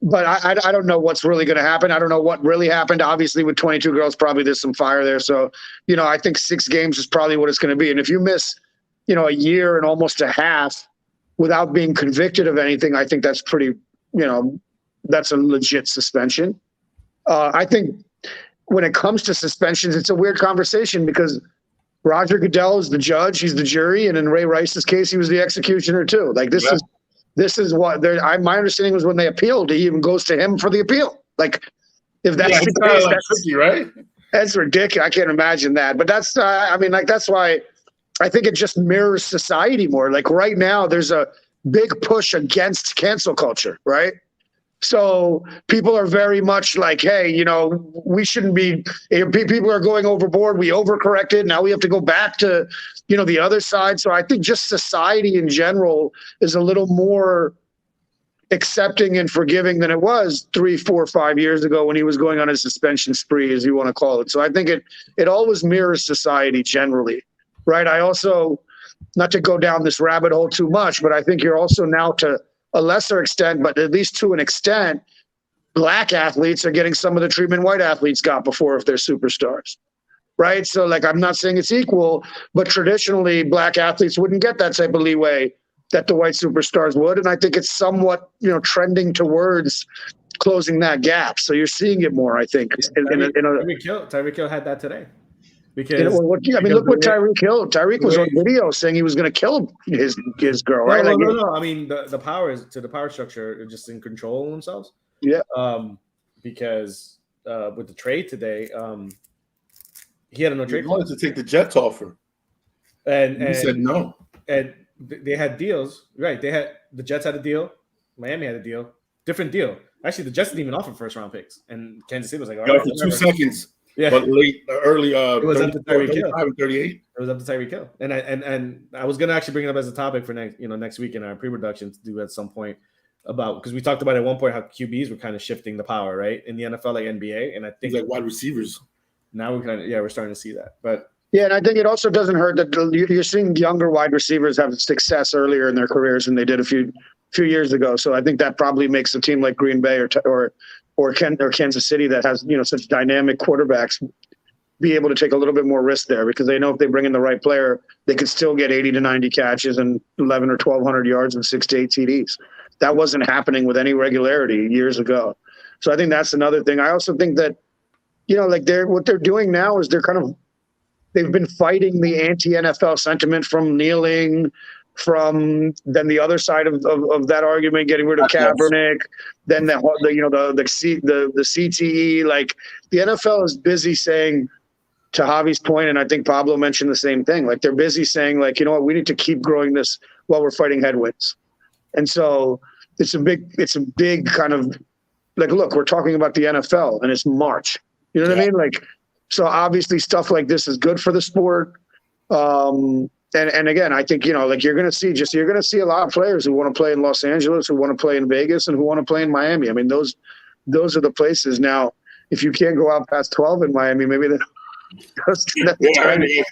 Speaker 4: But I don't know what's really going to happen. I don't know what really happened. Obviously, with 22 girls, probably there's some fire there. So, I think 6 games is probably what it's going to be. And if you miss, a year and almost a half without being convicted of anything, I think that's pretty, that's a legit suspension. I think when it comes to suspensions, it's a weird conversation because Roger Goodell is the judge, he's the jury, and in Ray Rice's case, he was the executioner too. Like this is what my understanding was when they appealed, he even goes to him for the appeal. Like, if that's the case, that's
Speaker 1: tricky, right?
Speaker 4: That's ridiculous. I can't imagine that. But that's, that's why I think it just mirrors society more. Like right now, there's a big push against cancel culture, right? So people are very much like, hey, we shouldn't be, people are going overboard. We overcorrected. Now we have to go back to, the other side. So I think just society in general is a little more accepting and forgiving than it was 3, 4, 5 years ago when he was going on a suspension spree, as you want to call it. So I think it always mirrors society generally, right? I also, not to go down this rabbit hole too much, but I think you're also now to a lesser extent, but at least to an extent, black athletes are getting some of the treatment white athletes got before if they're superstars, right? So like, I'm not saying it's equal, but traditionally black athletes wouldn't get that type of leeway that the white superstars would. And I think it's somewhat, trending towards closing that gap. So you're seeing it more, I think.
Speaker 3: Tyreek Hill had that today. Because
Speaker 4: look what Tyreek Hill. Tyreek was on video saying he was going to kill his girl, right?
Speaker 3: No. I mean, the power is to the power structure, just in control of themselves.
Speaker 4: Yeah.
Speaker 3: Because with the trade today, he had no trade.
Speaker 1: He wanted to take the Jets offer,
Speaker 3: and
Speaker 1: he said no.
Speaker 3: And they had deals, right? The Jets had a deal, Miami had a deal, different deal. Actually, the Jets didn't even offer 1st-round picks, and Kansas City was like, all right,
Speaker 1: for 2 seconds. Yeah, but early, it was up to Tyreek Hill. 38.
Speaker 3: It was up to Tyreek Hill, and I was gonna actually bring it up as a topic for next week in our pre-production to do at some point because we talked about at one point how QBs were kind of shifting the power, right, in the NFL like NBA, and I think
Speaker 1: like wide receivers.
Speaker 3: Now we're starting to see that, but.
Speaker 4: Yeah, and I think it also doesn't hurt that you're seeing younger wide receivers have success earlier in their careers than they did a few years ago. So I think that probably makes a team like Green Bay or Kansas City that has such dynamic quarterbacks be able to take a little bit more risk there because they know if they bring in the right player, they could still get 80 to 90 catches and 11 or 1,200 yards and 6 to 8 TDs. That wasn't happening with any regularity years ago. So I think that's another thing. I also think that what they're doing now is they've been fighting the anti-NFL sentiment from kneeling, from then the other side of that argument, getting rid of Kaepernick, then the CTE. Like the NFL is busy saying, to Javi's point, and I think Pablo mentioned the same thing. Like they're busy saying, like, you know what, we need to keep growing this while we're fighting headwinds. And so it's a big kind of like, look, we're talking about the NFL and it's March. You know what I mean? Like, so obviously stuff like this is good for the sport. And again, I think, you know, like you're going to see a lot of players who want to play in Los Angeles, who want to play in Vegas, and who want to play in Miami. I mean, those are the places. Now, if you can't go out past 12 in Miami, maybe maybe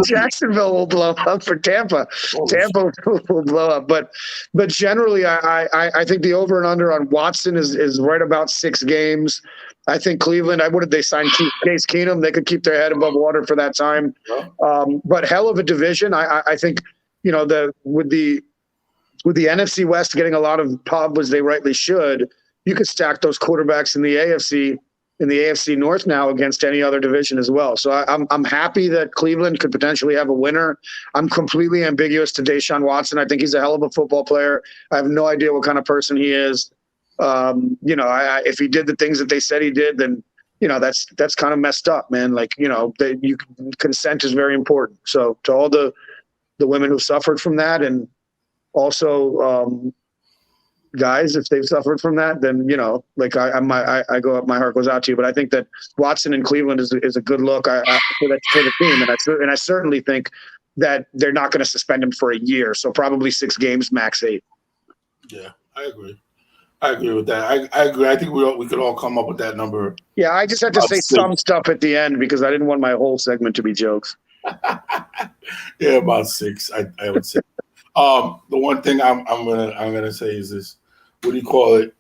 Speaker 4: Jacksonville will blow up for Tampa. Tampa will blow up. But generally, I think the over and under on Watson is right about 6 games. I think Cleveland, what did they sign? Case Keenum? They could keep their head above water for that time. But hell of a division. I think, you know, with the NFC West getting a lot of pub as they rightly should, you could stack those quarterbacks in the AFC North now against any other division as well. So I'm happy that Cleveland could potentially have a winner. I'm completely ambiguous to Deshaun Watson. I think he's a hell of a football player. I have no idea what kind of person he is. You know, if he did the things that they said he did, then, you know, that's kind of messed up, man. Like, you know, consent is very important. So to all the women who suffered from that, and also guys, if they've suffered from that, then, you know, like my heart goes out to you. But I think that Watson in Cleveland is a good look for the team, and I certainly think that they're not going to suspend him for a year. So probably 6 games, max 8.
Speaker 1: Yeah, I agree with that. I agree. I think we could all come up with that number.
Speaker 4: Yeah, I just had to say 6. Some stuff at the end because I didn't want my whole segment to be jokes.
Speaker 1: Yeah, about 6. I would say. The one thing I'm gonna say is this. What do you call it?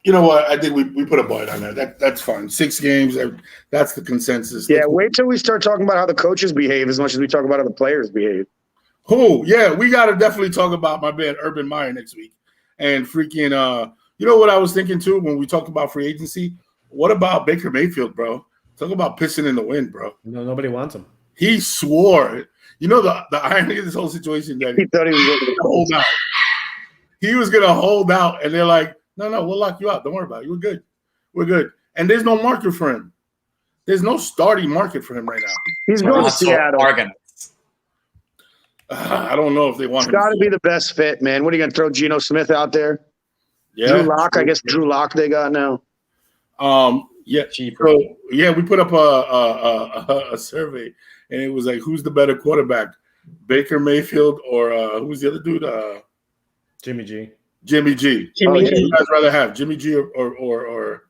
Speaker 1: You know what? I think we put a bite on that. That's fine. 6 games. That's the consensus.
Speaker 4: Yeah, wait till we start talking about how the coaches behave as much as we talk about how the players behave.
Speaker 1: Oh, yeah, we got to definitely talk about my man Urban Meyer next week. And freaking, you know what I was thinking too when we talked about free agency? What about Baker Mayfield, bro? Talk about pissing in the wind, bro.
Speaker 3: No, nobody wants him.
Speaker 1: He swore. You know the irony of this whole situation that
Speaker 4: he thought he was going to
Speaker 1: hold out. He was going to hold out, and they're like, no, we'll lock you out. Don't worry about it. We're good. And there's no market for him. There's no starting market for him right now.
Speaker 4: He's going to Seattle.
Speaker 1: I don't know if they want him.
Speaker 4: It's got to be the best fit, man. What are you going to throw Geno Smith out there?
Speaker 1: Yeah.
Speaker 4: Drew Lock. I guess Drew Lock they got now.
Speaker 1: Yeah. So, yeah, we put up a survey, and it was like, who's the better quarterback, Baker Mayfield or who's the other dude?
Speaker 3: Jimmy G.
Speaker 1: Jimmy G. Who you guys rather have, Jimmy G or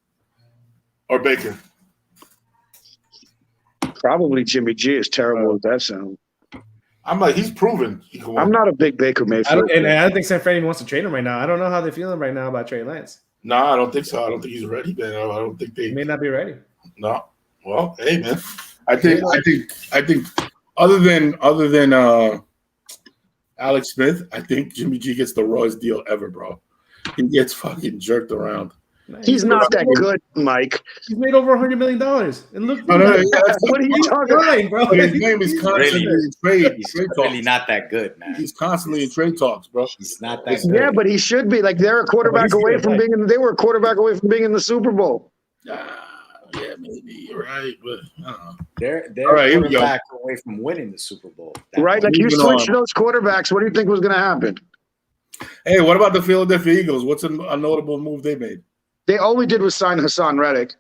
Speaker 1: Baker?
Speaker 4: Probably Jimmy G. Is terrible as that sounds.
Speaker 1: I'm like, he's proven.
Speaker 4: I'm not a big Baker Mayfield.
Speaker 3: I don't think San Fran even wants to trade him right now. I don't know how they're feeling right now about Trey Lance.
Speaker 1: No, I don't think so. I don't think he's ready, man. I don't think
Speaker 3: He may not be ready.
Speaker 1: No. Well, hey, man. I think other than Alex Smith, I think Jimmy G gets the rawest deal ever, bro. He gets fucking jerked around.
Speaker 4: He's not that good, Mike.
Speaker 3: He's made over $100 million. And look,
Speaker 1: what
Speaker 4: are you talking about,
Speaker 3: bro?
Speaker 1: His name is constantly in trade.
Speaker 2: He's really not that good, man.
Speaker 1: He's constantly in trade talks, bro.
Speaker 2: He's not that good.
Speaker 4: Yeah, but he should be. Like they're a quarterback away from being in. They were a quarterback away from being in the Super Bowl.
Speaker 1: Yeah, maybe you're right, but I don't know.
Speaker 2: They're
Speaker 1: all right,
Speaker 2: a quarterback away from winning the Super Bowl.
Speaker 4: Right? Like you switch those quarterbacks. What do you think was going to happen?
Speaker 1: Hey, what about the Philadelphia Eagles? What's a notable move they made?
Speaker 4: All we did was sign Hassan Reddick.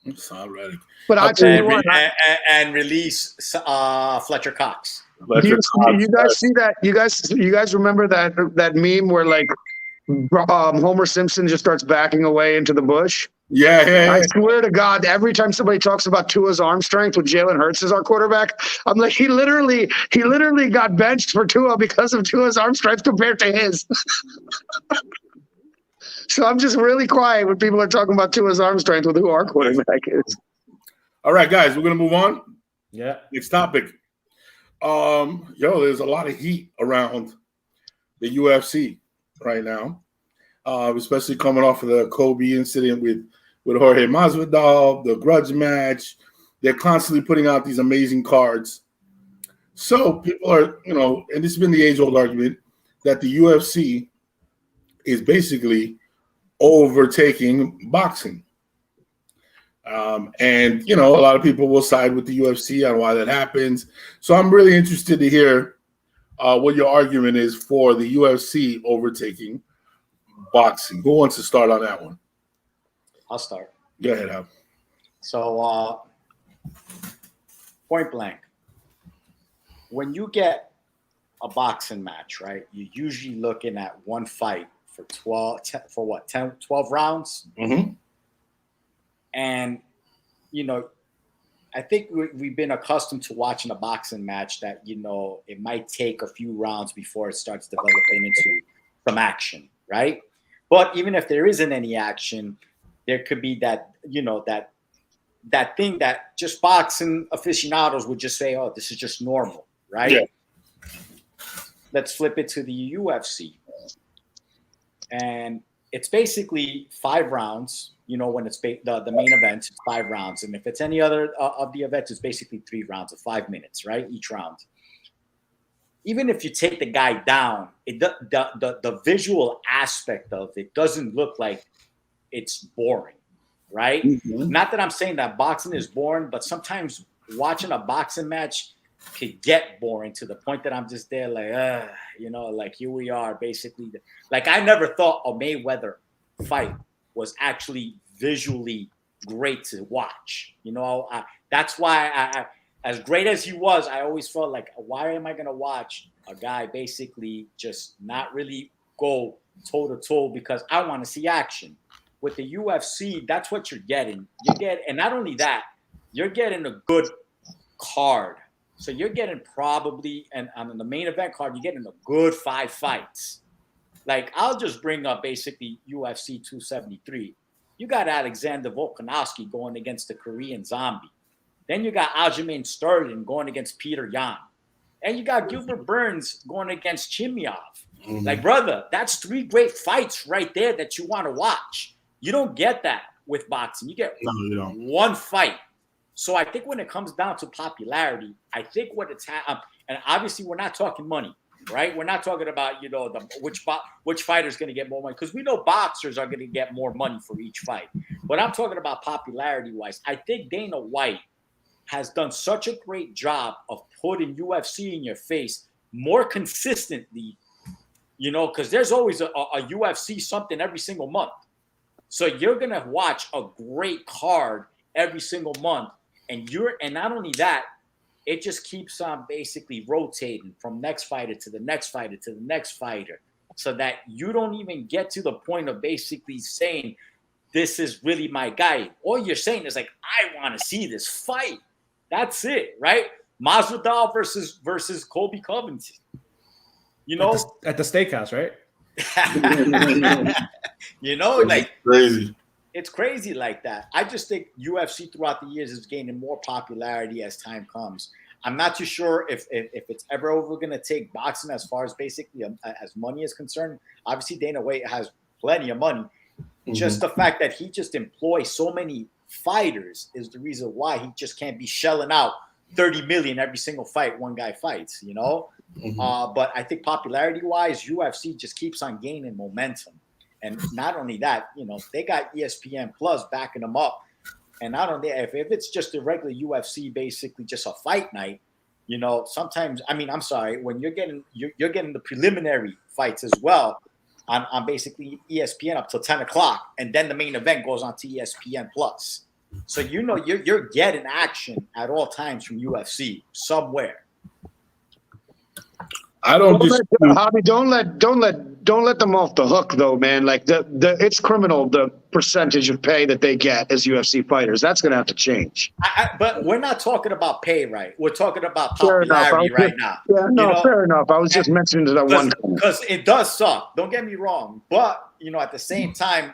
Speaker 4: But
Speaker 2: I'll tell you what, and release Fletcher Cox.
Speaker 4: You guys see that? You guys remember that meme where like Homer Simpson just starts backing away into the bush?
Speaker 1: Yeah.
Speaker 4: I swear to God, every time somebody talks about Tua's arm strength with Jalen Hurts as our quarterback, I'm like, he literally got benched for Tua because of Tua's arm strength compared to his. So I'm just really quiet when people are talking about Tua's arm strength with who our quarterback is.
Speaker 1: All right, guys, we're gonna move on.
Speaker 3: Yeah.
Speaker 1: Next topic. There's a lot of heat around the UFC right now, especially coming off of the Kobe incident with Jorge Masvidal, the grudge match. They're constantly putting out these amazing cards. So people are, and this has been the age-old argument. that the UFC is basically overtaking boxing. And, a lot of people will side with the UFC on why that happens. So I'm really interested to hear what your argument is for the UFC overtaking boxing. Who wants to start on that one?
Speaker 2: I'll start.
Speaker 1: Go ahead, Al.
Speaker 2: So, point blank, when you get a boxing match, right, you're usually looking at one fight for 12 rounds?
Speaker 1: Mm-hmm.
Speaker 2: And, I think we've been accustomed to watching a boxing match that, it might take a few rounds before it starts developing into some action, right? But even if there isn't any action, there could be that, that thing that just boxing aficionados would just say, oh, this is just normal, right?
Speaker 1: Yeah.
Speaker 2: Let's flip it to the UFC. And it's basically 5 rounds. When it's the main event, it's 5 rounds. And if it's any other of the events, it's basically 3 rounds of 5 minutes, right? Each round. Even if you take the guy down, the visual aspect of it doesn't look like it's boring, right?
Speaker 1: Mm-hmm. Not
Speaker 2: Not that I'm saying that boxing is boring, but sometimes watching a boxing match could get boring to the point that I'm just there like, like here we are basically. Like I never thought a Mayweather fight was actually visually great to watch. That's why I as great as he was, I always felt like, why am I going to watch a guy basically just not really go toe-to-toe because I want to see action. With the UFC, that's what you're getting. And not only that, you're getting a good card. So you're getting probably, and on the main event card, you're getting a good 5 fights. Like, I'll just bring up basically UFC 273. You got Alexander Volkanovski going against the Korean Zombie. Then you got Aljamain Sterling going against Peter Yan. And you got Gilbert Burns going against Chimyov.
Speaker 1: Mm-hmm.
Speaker 2: Like, brother, that's 3 great fights right there that you want to watch. You don't get that with boxing. You get one fight. So I think when it comes down to popularity, I think what it's and obviously we're not talking money, right? We're not talking about, which fighter's going to get more money, because we know boxers are going to get more money for each fight. But I'm talking about popularity-wise. I think Dana White has done such a great job of putting UFC in your face more consistently, because there's always a UFC something every single month. So you're going to watch a great card every single month. And not only that, it just keeps on basically rotating from next fighter to the next fighter to the next fighter, so that you don't even get to the point of basically saying, this is really my guy. All you're saying is like, I want to see this fight. That's it, right? Masvidal versus Colby Covington.
Speaker 3: At the steakhouse, right?
Speaker 2: Like
Speaker 1: crazy.
Speaker 2: It's crazy like that. I just think UFC throughout the years is gaining more popularity as time comes. I'm not too sure if it's ever over going to take boxing as far as basically as money is concerned. Obviously, Dana White has plenty of money. Mm-hmm. Just the fact that he just employs so many fighters is the reason why he just can't be shelling out $30 million every single fight one guy fights, Mm-hmm. But I think popularity-wise, UFC just keeps on gaining momentum. And not only that, they got ESPN Plus backing them up. And not only if it's just a regular UFC, basically just a fight night, sometimes, I'm sorry, when you're getting the preliminary fights as well on basically ESPN up till 10 o'clock, and then the main event goes on to ESPN Plus. So you're getting action at all times from UFC somewhere.
Speaker 1: I don't
Speaker 4: Hobby, don't let them off the hook though, man. Like it's criminal, the percentage of pay that they get as UFC fighters. That's going to have to change.
Speaker 2: But we're not talking about pay, right? We're talking about popularity right now.
Speaker 4: Yeah, no, fair enough. I was just mentioning that one
Speaker 2: because it does suck. Don't get me wrong, but at the same time,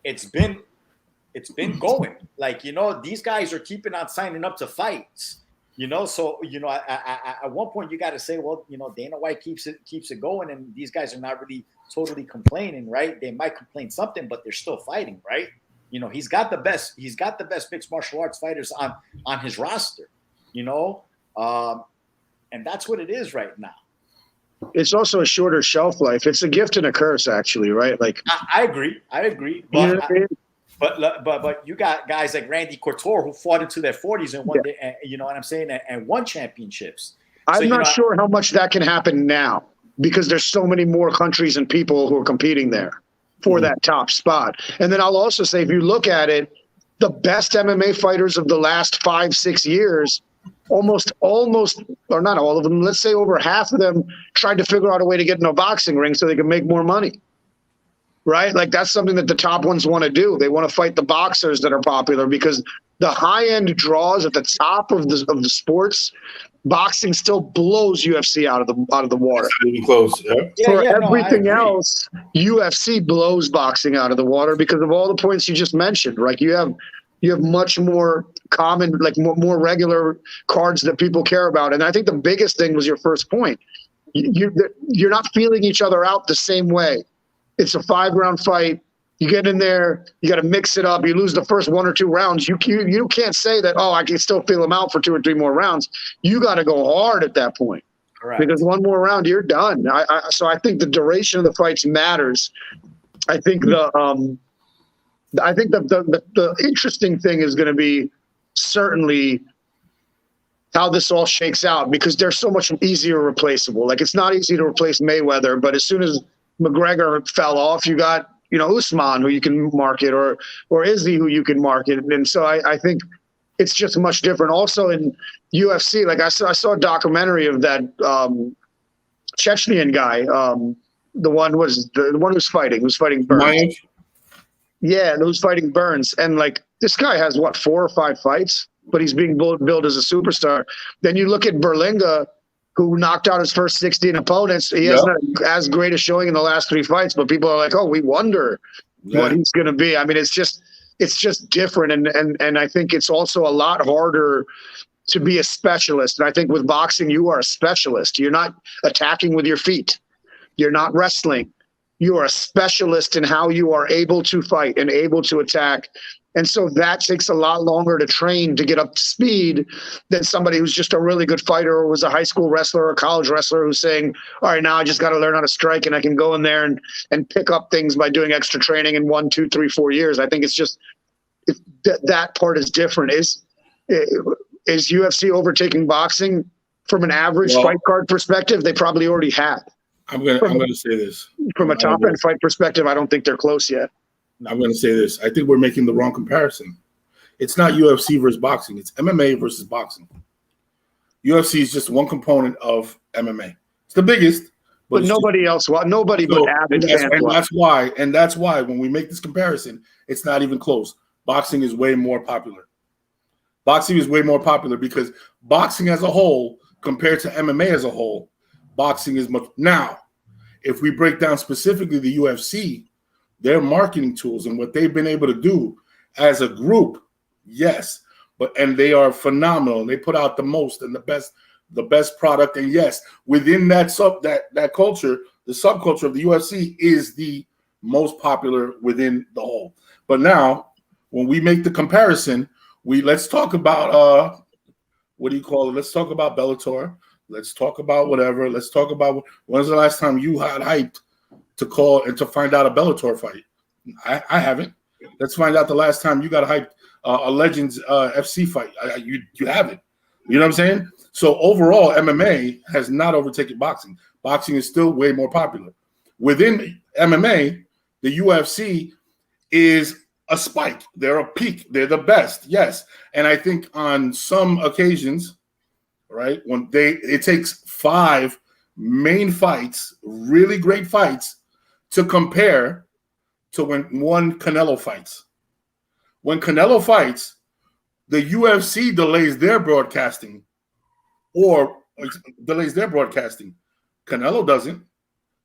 Speaker 2: it's been going. Like these guys are keeping on signing up to fights. So at one point you got to say, well, Dana White keeps it going, and these guys are not really totally complaining, right? They might complain something, but they're still fighting, right? He's got the best mixed martial arts fighters on his roster, and that's what it is right now.
Speaker 4: it's also a shorter shelf life. It's a gift and a curse, actually, right? Like
Speaker 2: I agree. But,
Speaker 4: you know what I mean?
Speaker 2: but you got guys like Randy Couture who fought into their 40s and won, you know what I'm saying, and won championships.
Speaker 4: I'm not sure how much that can happen now because there's so many more countries and people who are competing there for that top spot. And then I'll also say, if you look at it, the best MMA fighters of the last 5-6 years, almost, or not all of them, let's say over half of them tried to figure out a way to get in a boxing ring so they can make more money. Right? Like that's something that the top ones want to do. They want to fight the boxers that are popular because the high-end draws at the top of the sports, boxing still blows UFC out of the water.
Speaker 1: Close. Yeah.
Speaker 4: For everything else, UFC blows boxing out of the water because of all the points you just mentioned. Right? You have much more common, like more regular cards that people care about. And I think the biggest thing was your first point. You're not feeling each other out the same way. It's a 5-round fight. You get in there, you got to mix it up. You lose the first 1 or 2 rounds. You can't say that, I can still feel them out for 2 or 3 more rounds. You got to go hard at that point. Correct. Because 1 more round, you're done. So I think the duration of the fights matters. I think the interesting thing is going to be certainly how this all shakes out because they're so much easier replaceable. Like it's not easy to replace Mayweather, but as soon as McGregor fell off, you got, Usman who you can market or Izzy who you can market. And so I think it's just much different. Also in UFC, like I saw a documentary of that Chechnyan guy, the one who's fighting Burns. Yeah, who's fighting Burns. And like this guy has 4 or 5 fights, but he's being billed as a superstar. Then you look at Berlinga, who knocked out his first 16 opponents. He hasn't as great a showing in the last 3 fights, but people are like, we wonder what he's going to be. I mean, it's just different. And I think it's also a lot harder to be a specialist. And I think with boxing, you are a specialist. You're not attacking with your feet. You're not wrestling. You are a specialist in how you are able to fight and able to attack. And so that takes a lot longer to train to get up to speed than somebody who's just a really good fighter or was a high school wrestler or a college wrestler who's saying, all right, now I just got to learn how to strike and I can go in there and pick up things by doing extra training in 1, 2, 3, 4 years. I think it's just that part is different. Is UFC overtaking boxing from an average fight card perspective? They probably already had.
Speaker 1: I'm gonna say this.
Speaker 4: From a top end fight perspective, I don't think they're close yet.
Speaker 1: I'm going to say this. I think we're making the wrong comparison. It's not UFC versus boxing. It's MMA versus boxing. UFC is just one component of MMA. It's the biggest.
Speaker 4: But nobody else. Nobody but avid fans.
Speaker 1: And that's why when we make this comparison, it's not even close. Boxing is way more popular. Boxing is way more popular because boxing as a whole, compared to MMA as a whole, boxing is much. Now, if we break down specifically the UFC, their marketing tools and what they've been able to do as a group, yes, and they are phenomenal. They put out the most and the best product. And yes, within that culture, the subculture of the UFC is the most popular within the whole. But now, when we make the comparison, let's talk about let's talk about Bellator. Let's talk about whatever. Let's talk about when's the last time you had hyped to call and to find out a Bellator fight. I haven't. Let's find out the last time you got hyped a Legends FC fight. You haven't. You know what I'm saying? So overall, MMA has not overtaken boxing. Boxing is still way more popular. Within MMA, the UFC is a spike. They're a peak. They're the best. Yes. And I think on some occasions, right, it takes 5 main fights, really great fights, to compare to when one Canelo fights. When Canelo fights, the UFC delays their broadcasting Canelo doesn't.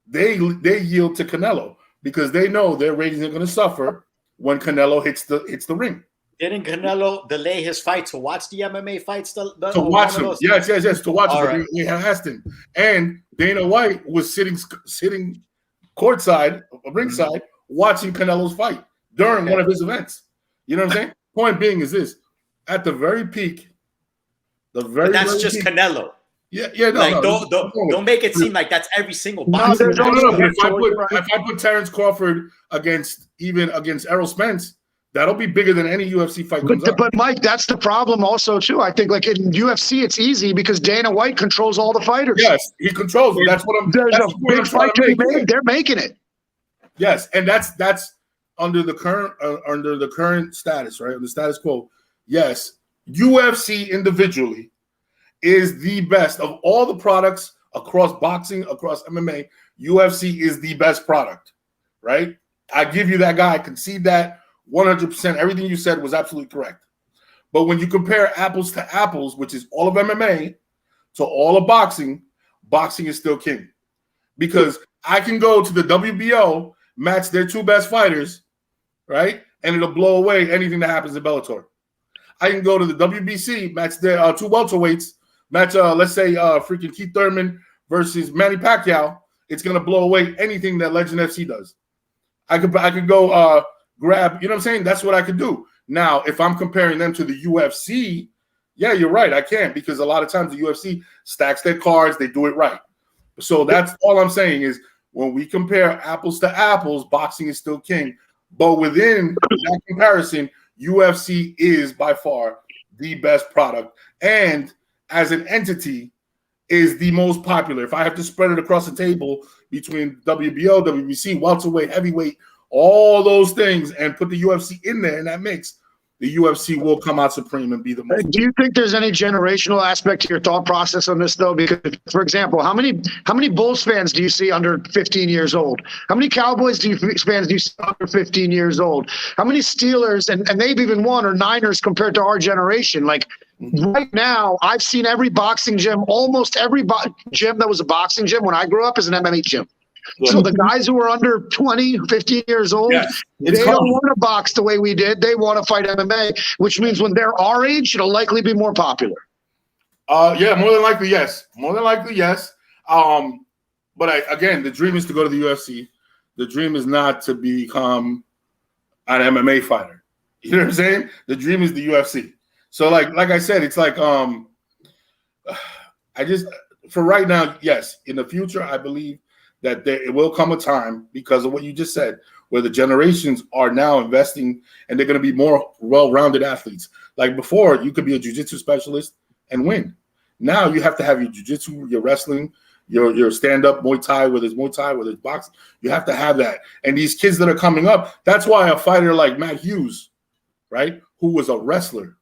Speaker 1: They yield to Canelo because they know their ratings are going to suffer when Canelo hits the ring.
Speaker 2: Didn't Canelo delay his fight to watch the MMA fights? To
Speaker 1: watch them. Yes, to watch them. Right. They asked him. And Dana White was sitting courtside, ringside, watching Canelo's fight during one of his events. You know what I'm saying? Point being is this. At the very peak,
Speaker 2: that's just peak, Canelo.
Speaker 1: No,
Speaker 2: Like
Speaker 1: no,
Speaker 2: don't make it seem like that's every single
Speaker 4: No,
Speaker 2: boxing.
Speaker 4: there's
Speaker 1: no,
Speaker 4: only-
Speaker 1: no, no. But
Speaker 4: Right.
Speaker 1: if I put Terrence Crawford against Errol Spence, that'll be bigger than any UFC fight comes up.
Speaker 4: But Mike, that's the problem also too. I think like in UFC, it's easy because Dana White controls all the fighters.
Speaker 1: Yes, he controls it. That's what I'm.
Speaker 4: There's
Speaker 1: That's
Speaker 4: a
Speaker 1: the point I'm
Speaker 4: big
Speaker 1: trying
Speaker 4: fight
Speaker 1: to
Speaker 4: to be
Speaker 1: make.
Speaker 4: made. They're making it.
Speaker 1: Yes, and that's under the current status, right? The status quo. Yes, UFC individually is the best of all the products across boxing, across MMA. UFC is the best product, right? I give you that guy. I concede that 100%. Everything you said was absolutely correct. But when you compare apples to apples, which is all of MMA, to all of boxing, boxing is still king. Because I can go to the WBO, match their two best fighters, right? And it'll blow away anything that happens in Bellator. I can go to the WBC, match their two welterweights, match, let's say, freaking Keith Thurman versus Manny Pacquiao. It's going to blow away anything that Legend FC does. I could go grab, you know what I'm saying? That's what I could do. Now, if I'm comparing them to the UFC, yeah, you're right. I can't, because a lot of times the UFC stacks their cards. They do it right. So that's all I'm saying is when we compare apples to apples, boxing is still king. But within that comparison, UFC is by far the best product. And as an entity, is the most popular. If I have to spread it across the table between WBO, WBC, welterweight, heavyweight, all those things, and put the UFC in there in that mix, the UFC will come out supreme and be the most.
Speaker 4: Do you think there's any generational aspect to your thought process on this, though? Because, for example, how many Bulls fans do you see under 15 years old? How many Cowboys fans do you see under 15 years old? How many Steelers and they've even won, or Niners compared to our generation? Like right now, I've seen every boxing gym, almost every gym that was a boxing gym when I grew up is an MMA gym. So the guys who are under 20, 15 years old, they don't want to box the way we did. They want to fight MMA, which means when they're our age, it'll likely be more popular.
Speaker 1: Yeah, more than likely, yes. More than likely, yes. But again, the dream is to go to the UFC. The dream is not to become an MMA fighter. You know what I'm saying? The dream is the UFC. So like I said, it's like I just, for right now, yes. In the future, I believe that it will come a time, because of what you just said, where the generations are now investing and they're going to be more well-rounded athletes. Like before, you could be a jiu-jitsu specialist and win. Now you have to have your jiu-jitsu, your wrestling, your stand-up Muay Thai, whether it's Muay Thai, whether it's boxing. You have to have that. And these kids that are coming up, that's why a fighter like Matt Hughes, right, who was a wrestler,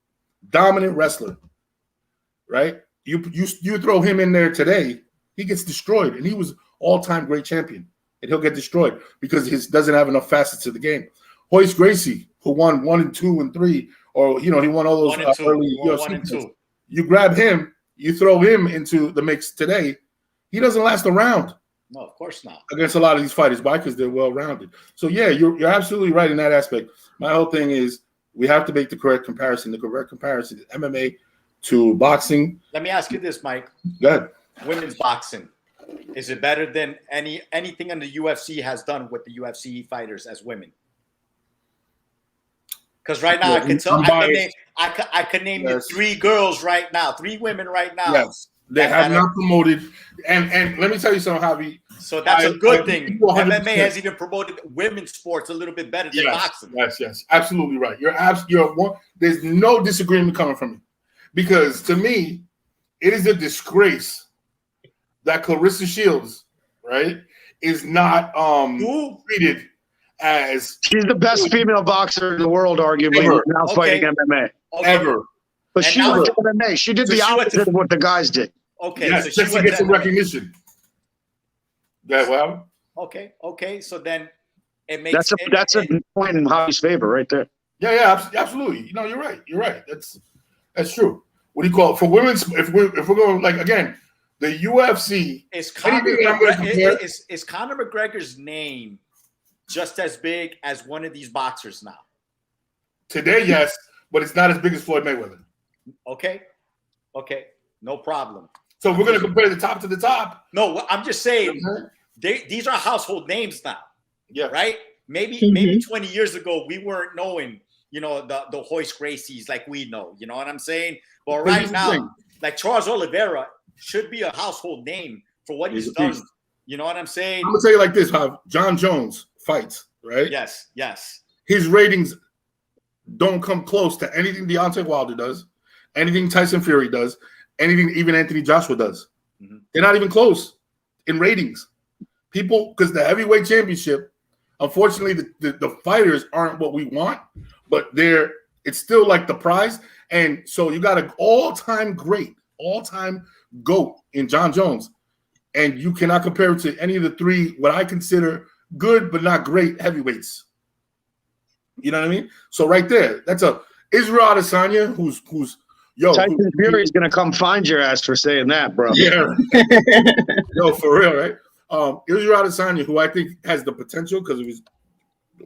Speaker 1: dominant wrestler, right? You throw him in there today, he gets destroyed. And he was all-time great champion, and he'll get destroyed because he doesn't have enough facets to the game. Hoist Gracie, who won 1 and 2 and 3, or he won all those early UFC. You grab him, you throw him into the mix today, he doesn't last a round.
Speaker 2: No, of course not. Against
Speaker 1: a lot of these fighters. Why? Because they're well-rounded. So yeah, you're absolutely right in that aspect. My whole thing is we have to make the correct comparison. The correct comparison is MMA to boxing.
Speaker 2: Let me ask you this, Mike.
Speaker 1: Go ahead.
Speaker 2: Women's boxing. Is it better than anything in the UFC has done with the UFC fighters as women? Because right now I can name you 3 girls right now, 3 women right now.
Speaker 1: Yes, they have not promoted. And let me tell you something, Javi.
Speaker 2: So that's a good thing. MMA has even promoted women's sports a little bit better than boxing.
Speaker 1: Yes, absolutely right. There's no disagreement coming from me, because to me, it is a disgrace that Clarissa Shields, right, is not treated as...
Speaker 4: She's the best female boxer in the world, arguably, now fighting MMA.
Speaker 1: Ever.
Speaker 4: But she went to MMA. She did the opposite of what the guys did.
Speaker 2: Okay.
Speaker 1: Yes, so just to get some recognition. Yeah, well...
Speaker 2: Okay. So then it makes...
Speaker 4: That's a point in Javi's favor right there.
Speaker 1: Yeah, absolutely. No, you're right. That's true. What do you call it? For women's... If we're going, like, again... The UFC
Speaker 2: is Conor McGregor's name just as big as one of these boxers now?
Speaker 1: Today, yes, but it's not as big as Floyd Mayweather.
Speaker 2: Okay, no problem.
Speaker 1: So we're going to compare the top to the top.
Speaker 2: No, I'm just saying these are household names now.
Speaker 1: Yeah,
Speaker 2: right. Maybe 20 years ago we weren't knowing, the Hoist Gracies like we know. You know what I'm saying? But right now, like Charles Oliveira should be a household name for what he's done. You know what I'm saying?
Speaker 1: I'm gonna tell you like this: how John Jones fights, right?
Speaker 2: Yes, yes.
Speaker 1: His ratings don't come close to anything Deontay Wilder does, anything Tyson Fury does, anything even Anthony Joshua does. Mm-hmm. They're not even close in ratings. People, because the heavyweight championship, unfortunately, the fighters aren't what we want, but it's still like the prize. And so you got an all-time great, all-time GOAT in John Jones. And you cannot compare it to any of the three, what I consider good but not great heavyweights. You know what I mean? So right there, that's a Israel Adesanya who's
Speaker 4: Tyson Fury is gonna come find your ass for saying that, bro.
Speaker 1: Yeah. Yo, for real, right? Israel Adesanya, who I think has the potential because of his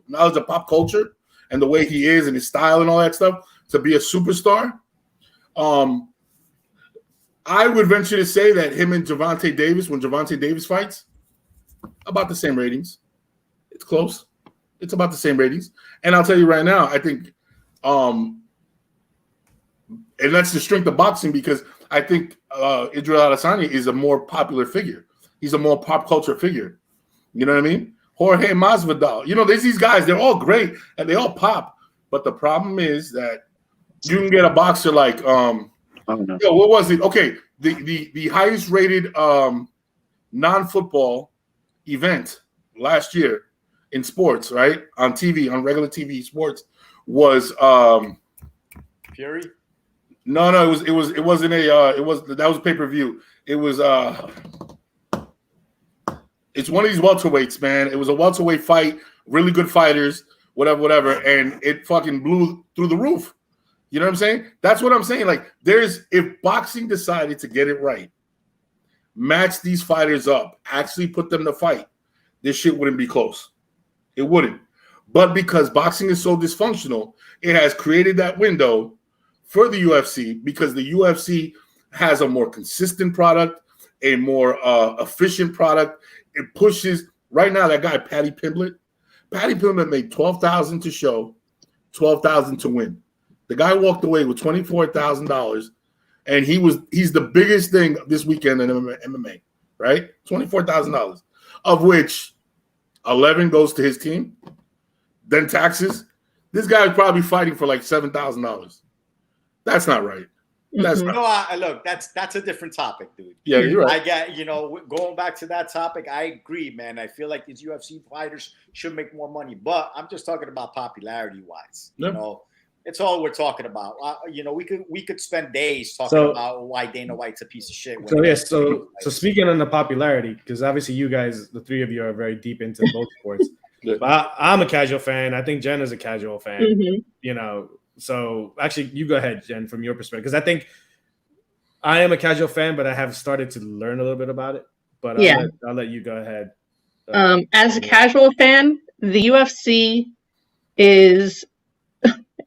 Speaker 1: knowledge of pop culture and the way he is and his style and all that stuff to be a superstar. I would venture to say that him and Gervonta Davis, when Gervonta Davis fights, about the same ratings. It's close. It's about the same ratings. And I'll tell you right now, I think, and that's the strength of boxing because I think Israel Adesanya is a more popular figure. He's a more pop culture figure. You know what I mean? Jorge Masvidal. You know, there's these guys. They're all great and they all pop. But the problem is that you can get a boxer like what was it? Okay, the highest rated non-football event last year in sports, right? On TV, on regular TV sports, was
Speaker 2: Fury?
Speaker 1: No, it wasn't that was a pay-per-view. It was it's one of these welterweights, man. It was a welterweight fight, really good fighters, whatever, and it fucking blew through the roof. You know what I'm saying? That's what I'm saying. Like, if boxing decided to get it right, match these fighters up, actually put them to fight, this shit wouldn't be close. It wouldn't. But because boxing is so dysfunctional, it has created that window for the UFC because the UFC has a more consistent product, a more efficient product. It pushes right now. That guy Patty Pimblett made $12,000 to show, $12,000 to win. The guy walked away with $24,000, and he's the biggest thing this weekend in MMA, right? $24,000, of which 11 goes to his team, then taxes. This guy is probably fighting for like $7,000. That's not right. That's
Speaker 2: look, that's a different topic, dude.
Speaker 1: Yeah, you're right.
Speaker 2: I get, going back to that topic, I agree, man. I feel like these UFC fighters should make more money, but I'm just talking about popularity wise. Yep. It's all we're talking about. We could spend days talking about why Dana White's a piece of shit.
Speaker 3: So speaking on the popularity, because obviously you guys, the three of you, are very deep into both sports. Yeah. But I'm a casual fan. I think Jen is a casual fan. Mm-hmm. So actually, you go ahead, Jen, from your perspective, because I think I am a casual fan, but I have started to learn a little bit about it. But I'll let you go ahead.
Speaker 5: As a casual fan, the UFC is.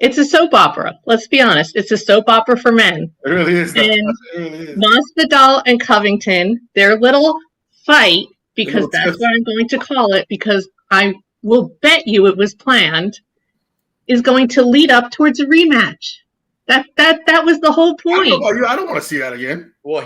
Speaker 5: It's a soap opera. Let's be honest. It's a soap opera for men.
Speaker 1: It really is.
Speaker 5: And Masvidal and Covington, their little fight, because that's what I'm going to call it, because I will bet you it was planned, is going to lead up towards a rematch. That was the whole point.
Speaker 1: I don't want to see that again.
Speaker 2: Well,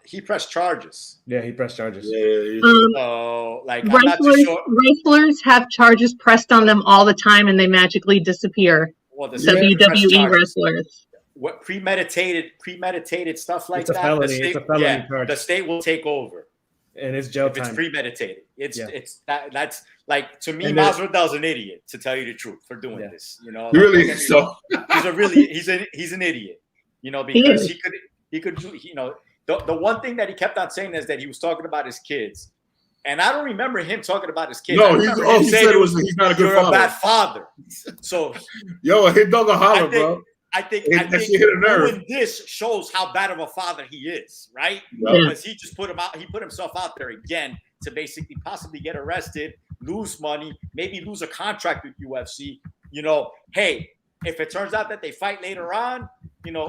Speaker 2: he pressed charges.
Speaker 3: Yeah, he pressed charges.
Speaker 2: So, like, I'm not too sure.
Speaker 5: Wrestlers have charges pressed on them all the time, and they magically disappear.
Speaker 2: Well, the
Speaker 5: WWE wrestlers.
Speaker 2: What premeditated stuff like that?
Speaker 3: Felony. It's a felony charge.
Speaker 2: The state will take over.
Speaker 3: And it's jail time.
Speaker 2: It's premeditated. That's like, to me, Masvidal's an idiot, to tell you the truth, for doing this.
Speaker 1: Really? So
Speaker 2: he's an idiot. Because he could. The one thing that he kept on saying is that he was talking about his kids. And I don't remember him talking about his kids.
Speaker 1: No, he said he's not a good father.
Speaker 2: You're a bad father. So,
Speaker 1: yo, hit dog a holler, bro.
Speaker 2: I think doing this shows how bad of a father he is, right? Yeah. Because he just put himself out there again to basically possibly get arrested, lose money, maybe lose a contract with UFC. Hey, if it turns out that they fight later on,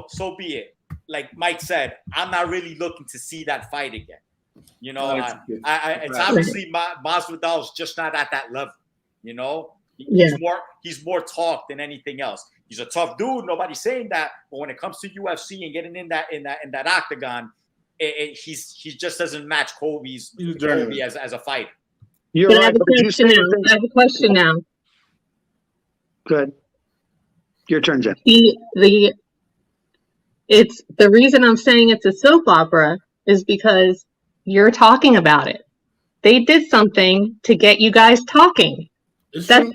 Speaker 2: so be it. Like Mike said, I'm not really looking to see that fight again. It's obviously Masvidal's just not at that level. He's more talk than anything else. He's a tough dude. Nobody's saying that. But when it comes to UFC and getting in that octagon, he just doesn't match Kobe as a fighter.
Speaker 4: You're
Speaker 5: But I
Speaker 4: right.
Speaker 5: have a
Speaker 4: But did you
Speaker 5: question
Speaker 4: say
Speaker 5: now. I have a question now.
Speaker 4: Good. Your turn, Jen.
Speaker 5: It's the reason I'm saying it's a soap opera is because you're talking about it. They did something to get you guys talking. That's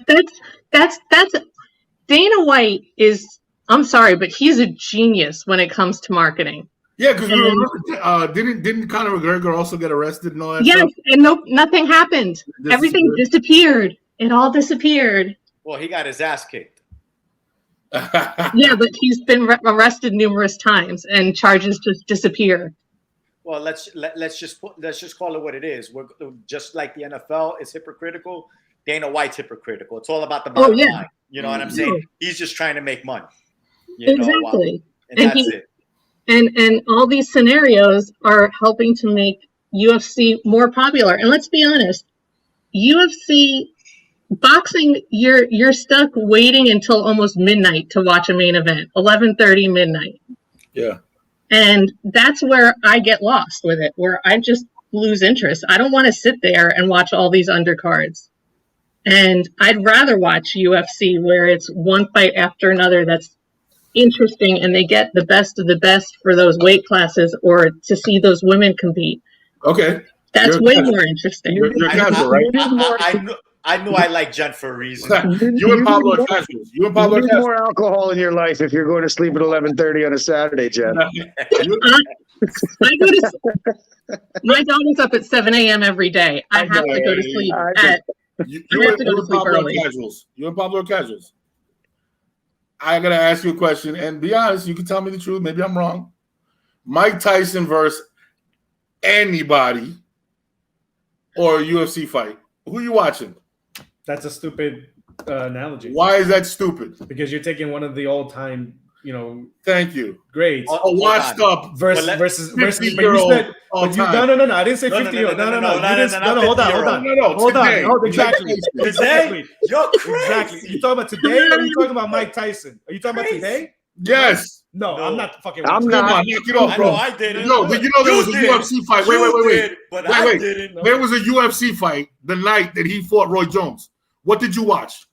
Speaker 5: Dana White is. I'm sorry, but he's a genius when it comes to marketing.
Speaker 1: Yeah, because didn't Conor McGregor also get arrested and all that?
Speaker 5: Yes,
Speaker 1: stuff?
Speaker 5: and nothing happened. Everything disappeared. It all disappeared.
Speaker 2: Well, he got his ass kicked.
Speaker 5: Yeah, but he's been arrested numerous times, and charges just disappear.
Speaker 2: Well, let's just call it what it is. We're just like the NFL is hypocritical. Dana White's hypocritical. It's all about the bottom line. You know what I'm saying? He's just trying to make money.
Speaker 5: Exactly.
Speaker 2: And that's it.
Speaker 5: And all these scenarios are helping to make UFC more popular. And let's be honest, UFC boxing, you're stuck waiting until almost midnight to watch a main event, 11:30 midnight.
Speaker 1: Yeah.
Speaker 5: And that's where I get lost with it, where I just lose interest. I don't want to sit there and watch all these undercards. And I'd rather watch UFC where it's one fight after another that's interesting and they get the best of the best for those weight classes or to see those women compete.
Speaker 1: Okay.
Speaker 5: That's way more interesting.
Speaker 1: You're casual, right?
Speaker 2: I knew I liked Jen for a reason.
Speaker 1: You and Pablo are casuals. You need
Speaker 4: more alcohol in your life if you're going to sleep at 11:30 on a Saturday, Jen.
Speaker 5: My daughter's up at 7 a.m. every day. I have to go to sleep
Speaker 1: You and Pablo are casuals. I gotta ask you a question, and be honest. You can tell me the truth. Maybe I'm wrong. Mike Tyson versus anybody or a UFC fight. Who are you watching?
Speaker 3: That's a stupid analogy.
Speaker 1: Why is that stupid?
Speaker 3: Because you're taking one of the all-time,
Speaker 1: Thank you.
Speaker 3: greats.
Speaker 1: A washed up
Speaker 3: versus. But no. I didn't say 50-year-old. No. Hold on. Exactly.
Speaker 2: You're crazy.
Speaker 3: Exactly. You talking about today, or are you talking about Mike Tyson? Are you talking about today?
Speaker 1: Yes.
Speaker 3: No, I'm not fucking.
Speaker 4: I'm
Speaker 1: Come
Speaker 4: not.
Speaker 1: on, knock it off, bro.
Speaker 2: I didn't.
Speaker 1: No, but there was a UFC fight. Wait.
Speaker 2: I didn't.
Speaker 1: There was a UFC fight the night that he fought Roy Jones. What did you watch?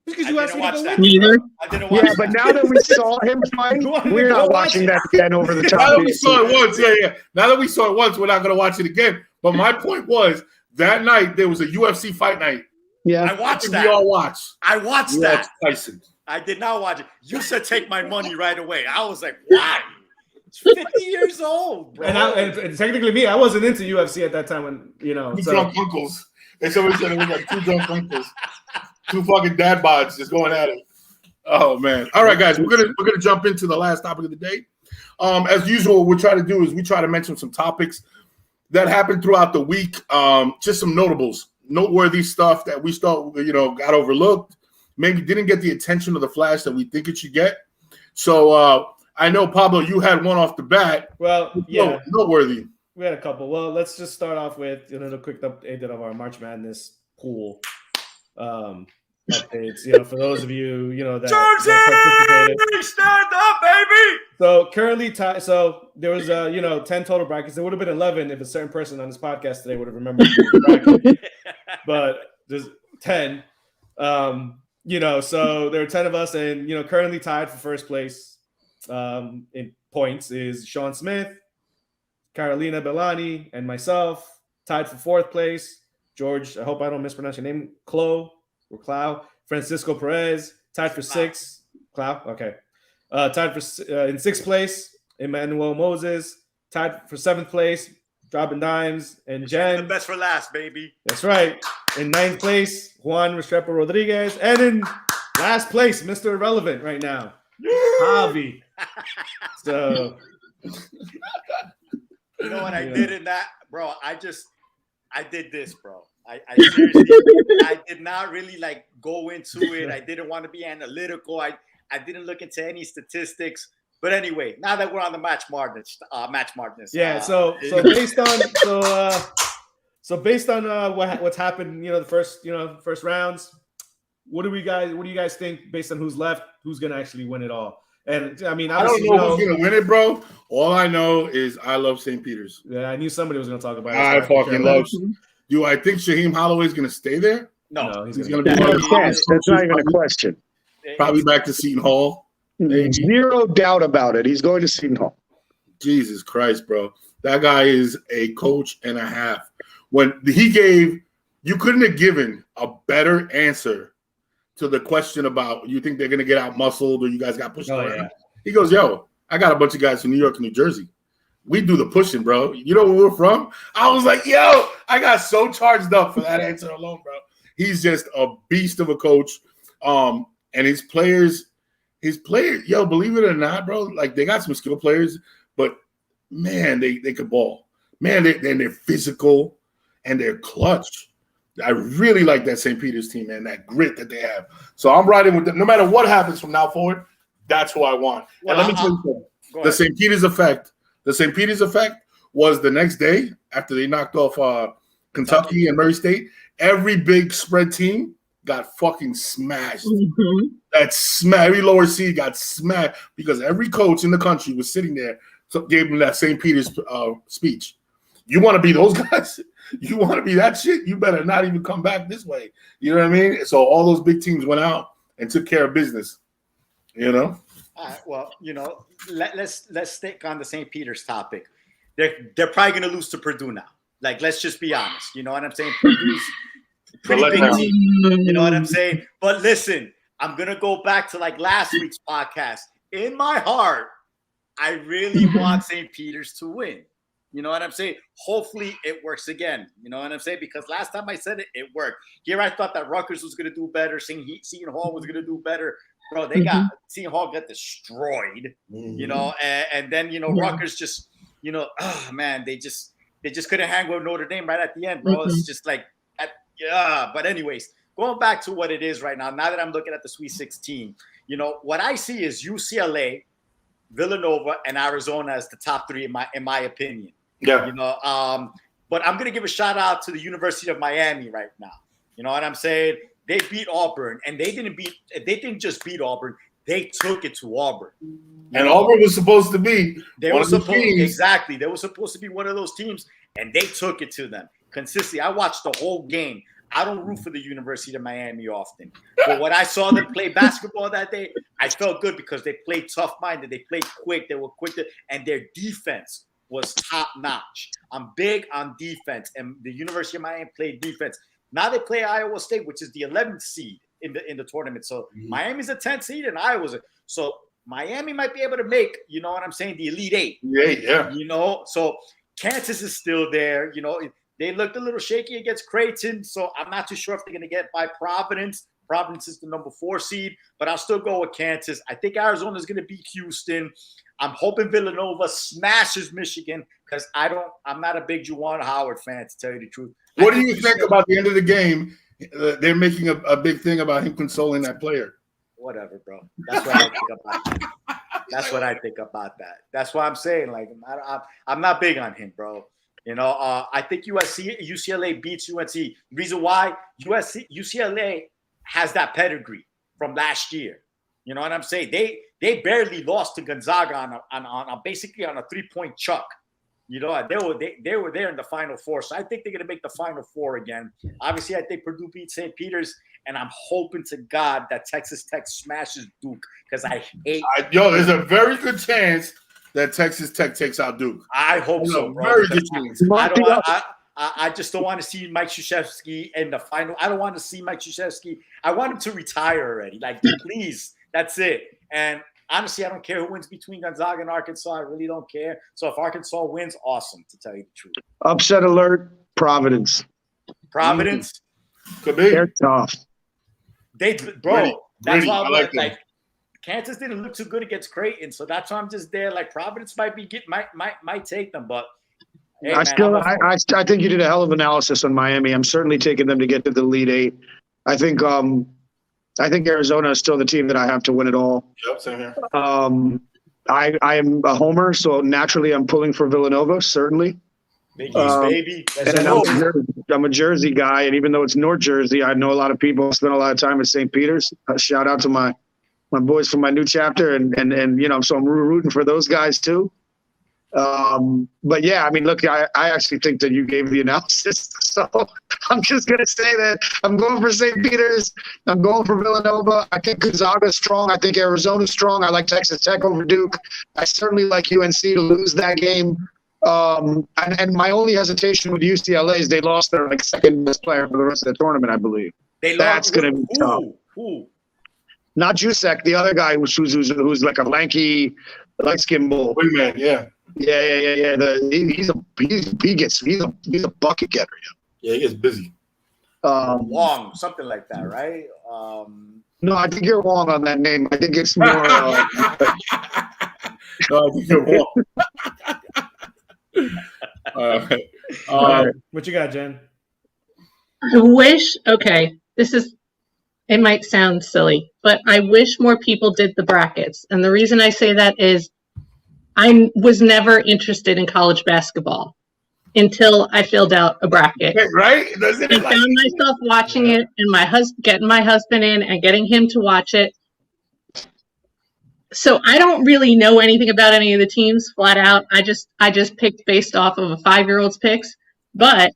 Speaker 3: Because you asked me to go with
Speaker 5: Neither.
Speaker 2: I didn't watch that.
Speaker 4: But now that we saw him fight, we're not watching that again over the top.
Speaker 1: Now that we saw it once, Now that we saw it once, we're not going to watch it again. But my point was, that night, there was a UFC fight night.
Speaker 4: Yeah.
Speaker 2: I watched that.
Speaker 1: We all watched.
Speaker 2: I watched that.
Speaker 1: Tyson.
Speaker 2: I did not watch it. You said take my money right away. I was like, why? It's 50 years old, bro.
Speaker 3: And technically me, I wasn't into UFC at that time when,
Speaker 1: Two drunk uncles. And somebody said it was like two drunk uncles. Two fucking dad bods just going at it. Oh man. All right, guys, we're gonna jump into the last topic of the day. As usual, what we try to do is we try to mention some topics that happened throughout the week. Just some noteworthy stuff that we thought got overlooked. Maybe didn't get the attention of the flash that we think it should get. So I know, Pablo, you had one off the bat.
Speaker 3: Well, yeah.
Speaker 1: Noteworthy.
Speaker 3: We had a couple. Well, let's just start off with a quick update of our March Madness pool updates. For those of you, that
Speaker 2: Jersey, stand up, baby.
Speaker 3: So currently, so there was 10 total brackets. There would have been 11 if a certain person on this podcast today would have remembered the bracket. But there's 10. So there are 10 of us, and currently tied for first place in points is Sean Smith, Carolina Bellani, and myself. Tied for fourth place, George. I hope I don't mispronounce your name. Clow. Francisco Perez. Tied for sixth. Clow. Okay. Tied for in sixth place, Emmanuel Moses. Tied for seventh place, Dropping Dimes, and Jen.
Speaker 2: The best for last, baby.
Speaker 3: That's right. In ninth place, Juan Restrepo Rodriguez. And in last place, Mr. Irrelevant right now, Javi. So,
Speaker 2: you know what I did in that, bro? I did this, bro. I seriously, I did not really go into it. I didn't want to be analytical. I didn't look into any statistics. But anyway, now that we're on the match madness.
Speaker 3: Yeah. So based on what's happened, the first rounds, what do you guys think based on who's left, who's gonna actually win it all? And I mean,
Speaker 1: I don't know who's gonna win it, bro. All I know is I love St. Peter's.
Speaker 3: Yeah, I knew somebody was gonna talk about it.
Speaker 1: I fucking love. Do I think Shaheem Holloway's gonna stay there?
Speaker 2: No,
Speaker 3: he's
Speaker 1: gonna
Speaker 3: be.
Speaker 1: be one of
Speaker 4: That's not even a question.
Speaker 1: Probably back to Seton Hall. Maybe.
Speaker 4: Zero doubt about it. He's going to Seton Hall.
Speaker 1: Jesus Christ, bro. That guy is a coach and a half. When he gave, you couldn't have given a better answer to the question about you think they're going to get out muscled or you guys got pushed around. Yeah. He goes, yo, I got a bunch of guys from New York and New Jersey. We do the pushing, bro. You know where we're from? I was like, yo, I got so charged up for that answer alone, bro. He's just a beast of a coach. And his players, yo, believe it or not, bro, like they got some skilled players, but man, they could ball. Man, they're physical and they're clutch. I really like that St. Peter's team, man, that grit that they have. So I'm riding with them. No matter what happens from now forward, that's who I want. Well, and let me tell you something. The St. Peter's effect was the next day after they knocked off Kentucky and Murray State. Every big spread team got fucking smashed. Mm-hmm. Every lower seed got smashed because every coach in the country was sitting there, so gave them that St. Peter's speech. You want to be those guys? You want to be that shit? You better not even come back this way. You know what I mean? So all those big teams went out and took care of business. You know.
Speaker 2: All right, well, you know, let's stick on the St. Peter's topic. They're probably going to lose to Purdue now. Like, let's just be honest. You know what I'm saying? Purdue's a pretty big team. You know what I'm saying? But listen, I'm going to go back to like last week's podcast. In my heart, I really want St. Peter's to win. You know what I'm saying? Hopefully it works again. You know what I'm saying? Because last time I said it, it worked. Here I thought that Rutgers was going to do better. Seton Hall was going to do better. Bro, Seton Hall got destroyed. You know, and then, you know, Rutgers just, you know, oh man, they just couldn't hang with Notre Dame right at the end, bro. It's just like, but anyways, going back to what it is right now, now that I'm looking at the Sweet 16, you know, what I see is UCLA, Villanova, and Arizona as the top three in my opinion.
Speaker 1: Yeah.
Speaker 2: You know, but I'm gonna give a shout out to the University of Miami right now. You know what I'm saying? They beat Auburn, and they didn't just beat Auburn, they took it to Auburn.
Speaker 1: And Auburn was supposed to be
Speaker 2: They were supposed to be one of those teams, and they took it to them consistently. I watched the whole game. I don't root for the University of Miami often, but when I saw them play basketball that day, I felt good because they played tough-minded. They played quick. They were quick, and their defense was top-notch. I'm big on defense, and the University of Miami played defense. Now they play Iowa State, which is the 11th seed in the tournament. So Miami's a 10th seed, and Iowa's so Miami might be able to make, you know what I'm saying, the Elite Eight.
Speaker 1: Yeah.
Speaker 2: You know, so Kansas is still there. You know, they looked a little shaky against Creighton, so I'm not too sure if they're going to get by Providence. Providence is the number 4 seed, but I'll still go with Kansas. I think Arizona is going to beat Houston. I'm hoping Villanova smashes Michigan because I'm not a big Juwan Howard fan, to tell you the truth.
Speaker 1: What do you think about the end of the game? They're making a big thing about him consoling that player.
Speaker 2: Whatever, bro. That's what I think about that. That's what I think about that. That's why I'm saying, like, I'm not big on him, bro. You know, I think UCLA beats UNC. The reason why UCLA has that pedigree from last year. You know what I'm saying? They barely lost to Gonzaga on basically on a 3-point chuck. You know, they were there in the Final Four. So I think they're going to make the Final Four again. Obviously, I think Purdue beats St. Peter's, and I'm hoping to God that Texas Tech smashes Duke because I hate.
Speaker 1: There's a very good chance that Texas Tech takes out Duke.
Speaker 2: I hope so, bro.
Speaker 1: Very good chance.
Speaker 2: I just don't want to see Mike Krzyzewski in the final. I don't want to see Mike Krzyzewski. I want him to retire already. Like, please, that's it. And honestly, I don't care who wins between Gonzaga and Arkansas. I really don't care. So if Arkansas wins, awesome, to tell you the truth.
Speaker 4: Upset alert, Providence.
Speaker 2: Providence?
Speaker 1: Could be.
Speaker 4: They're tough.
Speaker 2: That's why I'm like Kansas didn't look too good against Creighton, so that's why I'm just there. Like Providence might take them, but hey,
Speaker 4: I think you did a hell of analysis on Miami. I'm certainly taking them to get to the Elite Eight. I think Arizona is still the team that I have to win it all.
Speaker 1: Yep, same here.
Speaker 4: I am a homer, so naturally I'm pulling for Villanova, certainly.
Speaker 2: Big East, baby.
Speaker 4: I'm a Jersey guy, and even though it's North Jersey, I know a lot of people spend a lot of time at St. Peter's. Shout out to my my boys from my new chapter, and so I'm rooting for those guys too. But yeah, I mean, look, I actually think that you gave the analysis, so I'm just gonna say that I'm going for St. Peter's. I'm going for Villanova. I think Gonzaga's strong. I think Arizona's strong. I like Texas Tech over Duke. I certainly like UNC to lose that game. And my only hesitation with UCLA is they lost their second best player for the rest of the tournament, I believe. That's gonna be tough. Not Jusek, the other guy who's like a lanky, light-skinned bull.
Speaker 1: Wingman, yeah.
Speaker 4: Yeah. He's a bucket getter.
Speaker 1: Yeah, he gets busy.
Speaker 2: Wong, something like that, right?
Speaker 4: No, I think you're wrong on that name. I think it's more.
Speaker 1: No, I think you're wrong.
Speaker 3: What you got, Jen?
Speaker 5: I wish, it might sound silly, but I wish more people did the brackets. And the reason I say that is I was never interested in college basketball until I filled out a bracket.
Speaker 1: Right?
Speaker 5: I found myself watching it and getting my husband in and getting him to watch it. So I don't really know anything about any of the teams flat out. I just picked based off of a 5-year-old's picks. But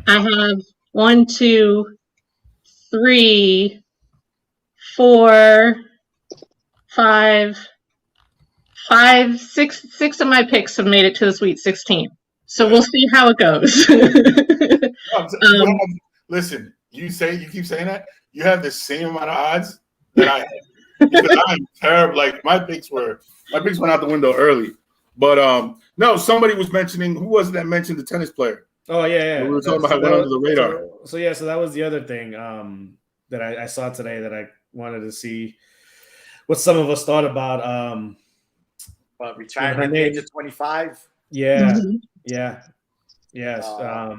Speaker 5: I have 1, 2, 3, 4, 5, 6 of my picks have made it to the Sweet 16. So we'll see how it goes.
Speaker 1: Listen, you keep saying that you have the same amount of odds that I have because I'm terrible. Like my picks went out the window early. But no, somebody was mentioning, who was it that mentioned the tennis player?
Speaker 3: Oh yeah.
Speaker 1: We were talking about how it went under the radar.
Speaker 3: So that was the other thing that I saw today that I wanted to see what some of us thought about.
Speaker 2: Retirement age of 25.
Speaker 3: Yeah.
Speaker 5: Mm-hmm.
Speaker 3: Yeah. Yes.
Speaker 2: I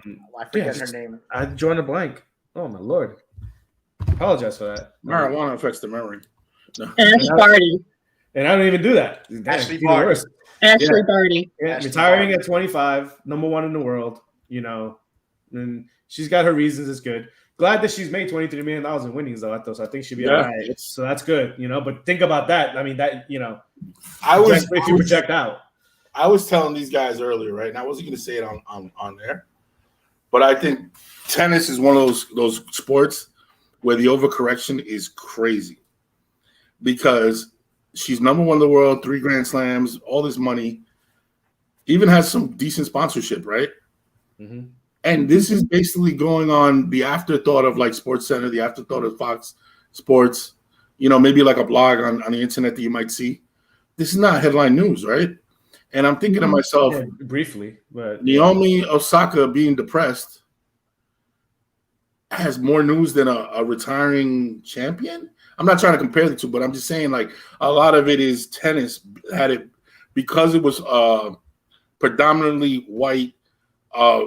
Speaker 2: forget her name.
Speaker 3: I joined a blank. Oh my Lord. Apologize for that.
Speaker 1: Marijuana affects the memory. No.
Speaker 5: Ash Barty.
Speaker 3: And I don't even do that.
Speaker 2: Ashley Barty.
Speaker 5: Ashley Barty.
Speaker 3: Yeah,
Speaker 2: Ashley
Speaker 3: retiring
Speaker 2: Barty.
Speaker 3: at 25, number 1 in the world, and she's got her reasons. It's good. Glad that she's made $23 million in winnings, though. So I think she'll be all right. So that's good, But think about that. I mean, that if you project out.
Speaker 1: I was telling these guys earlier, right? And I wasn't going to say it on there, but I think tennis is one of those sports where the overcorrection is crazy because she's number 1 in the world, 3 Grand Slams, all this money, even has some decent sponsorship, right?
Speaker 3: Mm-hmm.
Speaker 1: And this is basically going on the afterthought of like Sports Center, the afterthought of Fox Sports, maybe like a blog on the internet that you might see. This is not headline news, right? And I'm thinking to myself,
Speaker 3: briefly, but
Speaker 1: Naomi Osaka being depressed has more news than a retiring champion. I'm not trying to compare the two, but I'm just saying like a lot of it is tennis had it because it was predominantly white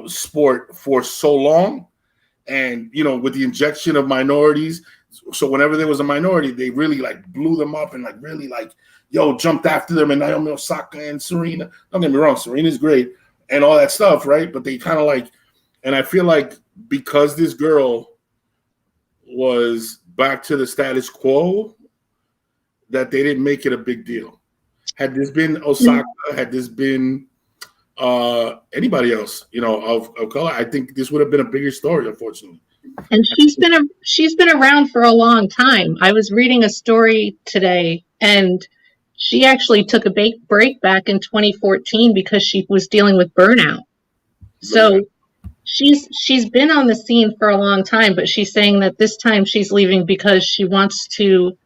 Speaker 1: sport for so long, and with the injection of minorities. So whenever there was a minority, they really like blew them up and like really like jumped after them. And Naomi Osaka and Serena. Don't get me wrong, Serena's great and all that stuff, right? But they kind of like, and I feel like because this girl was back to the status quo, that they didn't make it a big deal. Had this been Osaka, had this been anybody else, of color, I think this would have been a bigger story, unfortunately.
Speaker 5: And she's been around for a long time. I was reading a story today, and she actually took a break back in 2014 because she was dealing with burnout. So she's been on the scene for a long time, but she's saying that this time she's leaving because she wants to.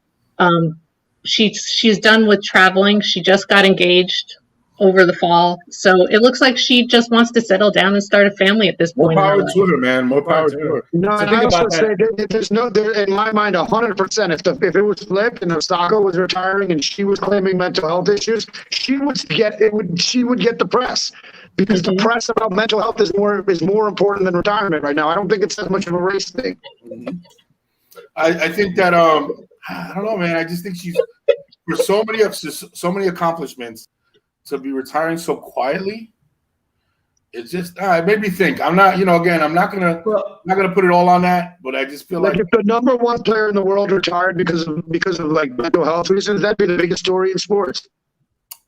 Speaker 5: She's done with traveling. She just got engaged over the fall, so it looks like she just wants to settle down and start a family at this point.
Speaker 1: More power to her, man. More power to her.
Speaker 4: No,
Speaker 3: So
Speaker 4: and
Speaker 3: think
Speaker 4: I also
Speaker 3: about
Speaker 4: say there's in my mind 100%. If it was flipped and Osaka was retiring and she was claiming mental health issues, she would get the press because the press about mental health is more important than retirement right now. I don't think it's as much of a race thing.
Speaker 1: I think that I don't know, man. I just think she's for so many accomplishments to be retiring so quietly. It's just it made me think. I'm not, again, I'm not gonna put it all on that, but I just feel like
Speaker 4: if the number one player in the world retired because of like mental health reasons, that'd be the biggest story in sports.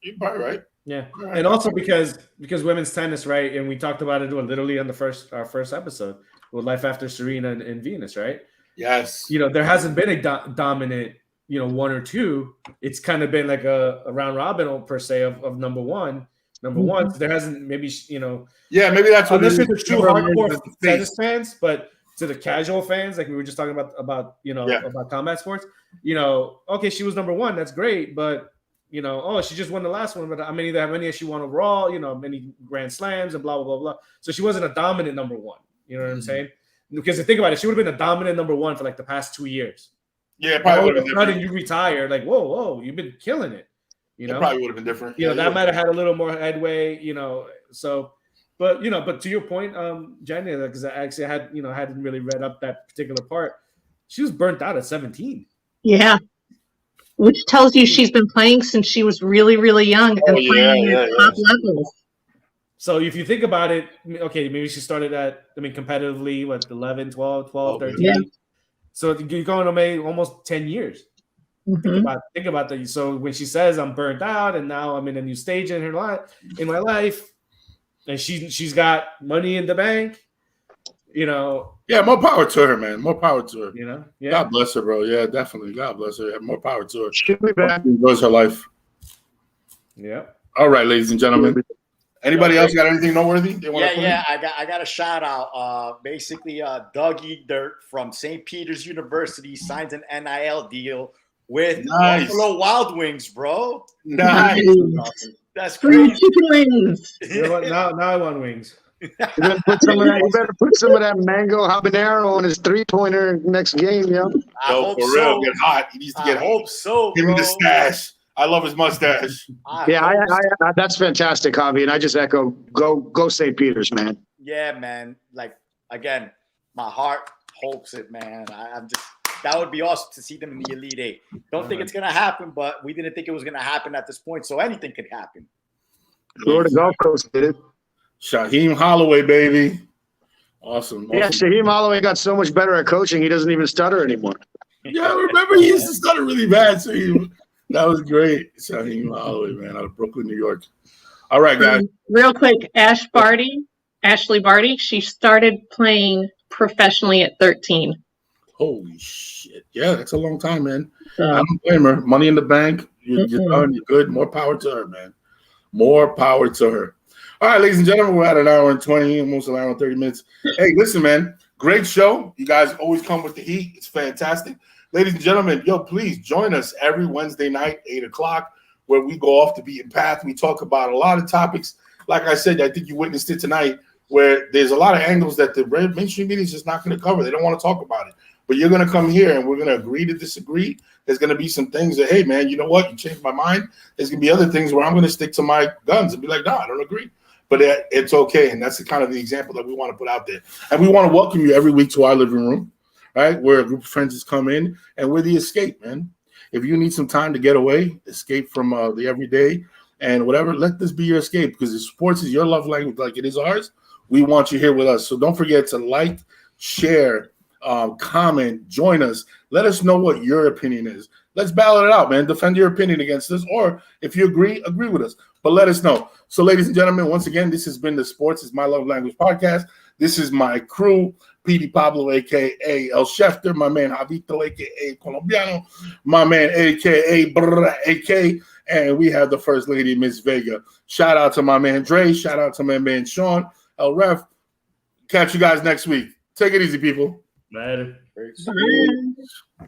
Speaker 1: you're probably right.
Speaker 3: Yeah, and also because women's tennis, right? And we talked about it literally on our first episode with Life After Serena and Venus, right?
Speaker 1: Yes.
Speaker 3: There hasn't been a dominant, one or two. It's kind of been like a round robin per se of number one. So there hasn't maybe.
Speaker 1: Yeah, maybe that's what
Speaker 3: unless
Speaker 1: it
Speaker 3: you're
Speaker 1: is.
Speaker 3: the true hardcore tennis fans, but to the casual fans, like we were just talking about about combat sports, okay, she was number one. That's great, but. She just won the last one, but how many has she won overall? Many Grand Slams and blah, blah, blah, blah. So she wasn't a dominant number one. You know what I'm saying? Because to think about it, she would have been a dominant number one for like the past 2 years.
Speaker 1: Yeah, probably would have been
Speaker 3: different.
Speaker 1: different.
Speaker 3: You retire, like, whoa, you've been killing it.
Speaker 1: It probably would have been different.
Speaker 3: That might have had a little more headway, so, but to your point, Jenny, because I actually hadn't really read up that particular part. She was burnt out at 17.
Speaker 5: Yeah. Which tells you she's been playing since she was really, really young and playing at top levels.
Speaker 3: So if you think about it, okay, maybe she started competitively, 11, 12, 13. Yeah. So you're going to almost 10 years. Mm-hmm. Think about that. So when she says I'm burnt out and now I'm in a new stage in my life, and she's got money in the bank,
Speaker 1: Yeah, more power to her, man. More power to her.
Speaker 3: Yeah.
Speaker 1: God bless her, bro. Yeah, definitely. God bless her. More power to her.
Speaker 4: She'll be back.
Speaker 1: She enjoys her life.
Speaker 3: Yeah.
Speaker 1: All right, ladies and gentlemen. Anybody else got anything noteworthy?
Speaker 2: I got a shout out. Basically, Dougie Dirt from St. Peter's University signs an NIL deal with Buffalo Wild Wings, bro.
Speaker 1: Nice.
Speaker 2: That's crazy.
Speaker 5: Chicken wings.
Speaker 3: Now I want wings.
Speaker 4: You better put some of that mango habanero on his 3-pointer next game, yo.
Speaker 2: I hope
Speaker 1: for
Speaker 2: so.
Speaker 1: real, get hot. He needs to get hot.
Speaker 2: I hope so.
Speaker 1: Give me the stash. I love his mustache.
Speaker 4: I that's fantastic, Javi, and I just echo go St. Peter's, man.
Speaker 2: Yeah, man. Like again, my heart hopes it, man. I'm just that would be awesome to see them in the Elite Eight. Don't think it's gonna happen, but we didn't think it was gonna happen at this point, so anything could happen.
Speaker 4: Florida Gulf Coast did it.
Speaker 1: Shaheem Holloway, baby. Awesome.
Speaker 4: Yeah, Shaheem Holloway got so much better at coaching, he doesn't even stutter anymore.
Speaker 1: Yeah, I remember he used to stutter really bad. So that was great. Shaheem Holloway, man, out of Brooklyn, New York. All right, guys.
Speaker 5: Real quick, Ashley Barty, she started playing professionally at 13.
Speaker 1: Holy shit. Yeah, that's a long time, man. I don't blame her. Money in the bank. You're done. You're good. More power to her, man. More power to her. All right, ladies and gentlemen, we're at an hour and 20, almost an hour and 30 minutes. Hey, listen, man, great show. You guys always come with the heat. It's fantastic. Ladies and gentlemen, please join us every Wednesday night, 8 o'clock, where we go off the beaten path. We talk about a lot of topics. Like I said, I think you witnessed it tonight, where there's a lot of angles that the mainstream media is just not going to cover. They don't want to talk about it. But you're going to come here, and we're going to agree to disagree. There's going to be some things that, hey, man, you know what? You changed my mind. There's going to be other things where I'm going to stick to my guns and be like, no, I don't agree. But it's okay, and that's the example that we want to put out there. And we want to welcome you every week to our living room, right, where a group of friends has come in, and we're the escape, man. If you need some time to get away, escape from the everyday and whatever, let this be your escape, because if sports is your love language like it is ours, we want you here with us. So don't forget to like, share, comment, join us. Let us know what your opinion is. Let's battle it out, man. Defend your opinion against us, or if you agree with us. But let us know. So, ladies and gentlemen, once again, this has been the Sports is My Love Language podcast. This is my crew, PD Pablo, a.k.a. El Schefter, my man Javito, a.k.a. Colombiano, my man, a.k.a. A.K., and we have the First Lady, Miss Vega. Shout out to my man Dre. Shout out to my man Sean, El Ref. Catch you guys next week. Take it easy, people.
Speaker 3: Later.
Speaker 5: Bye.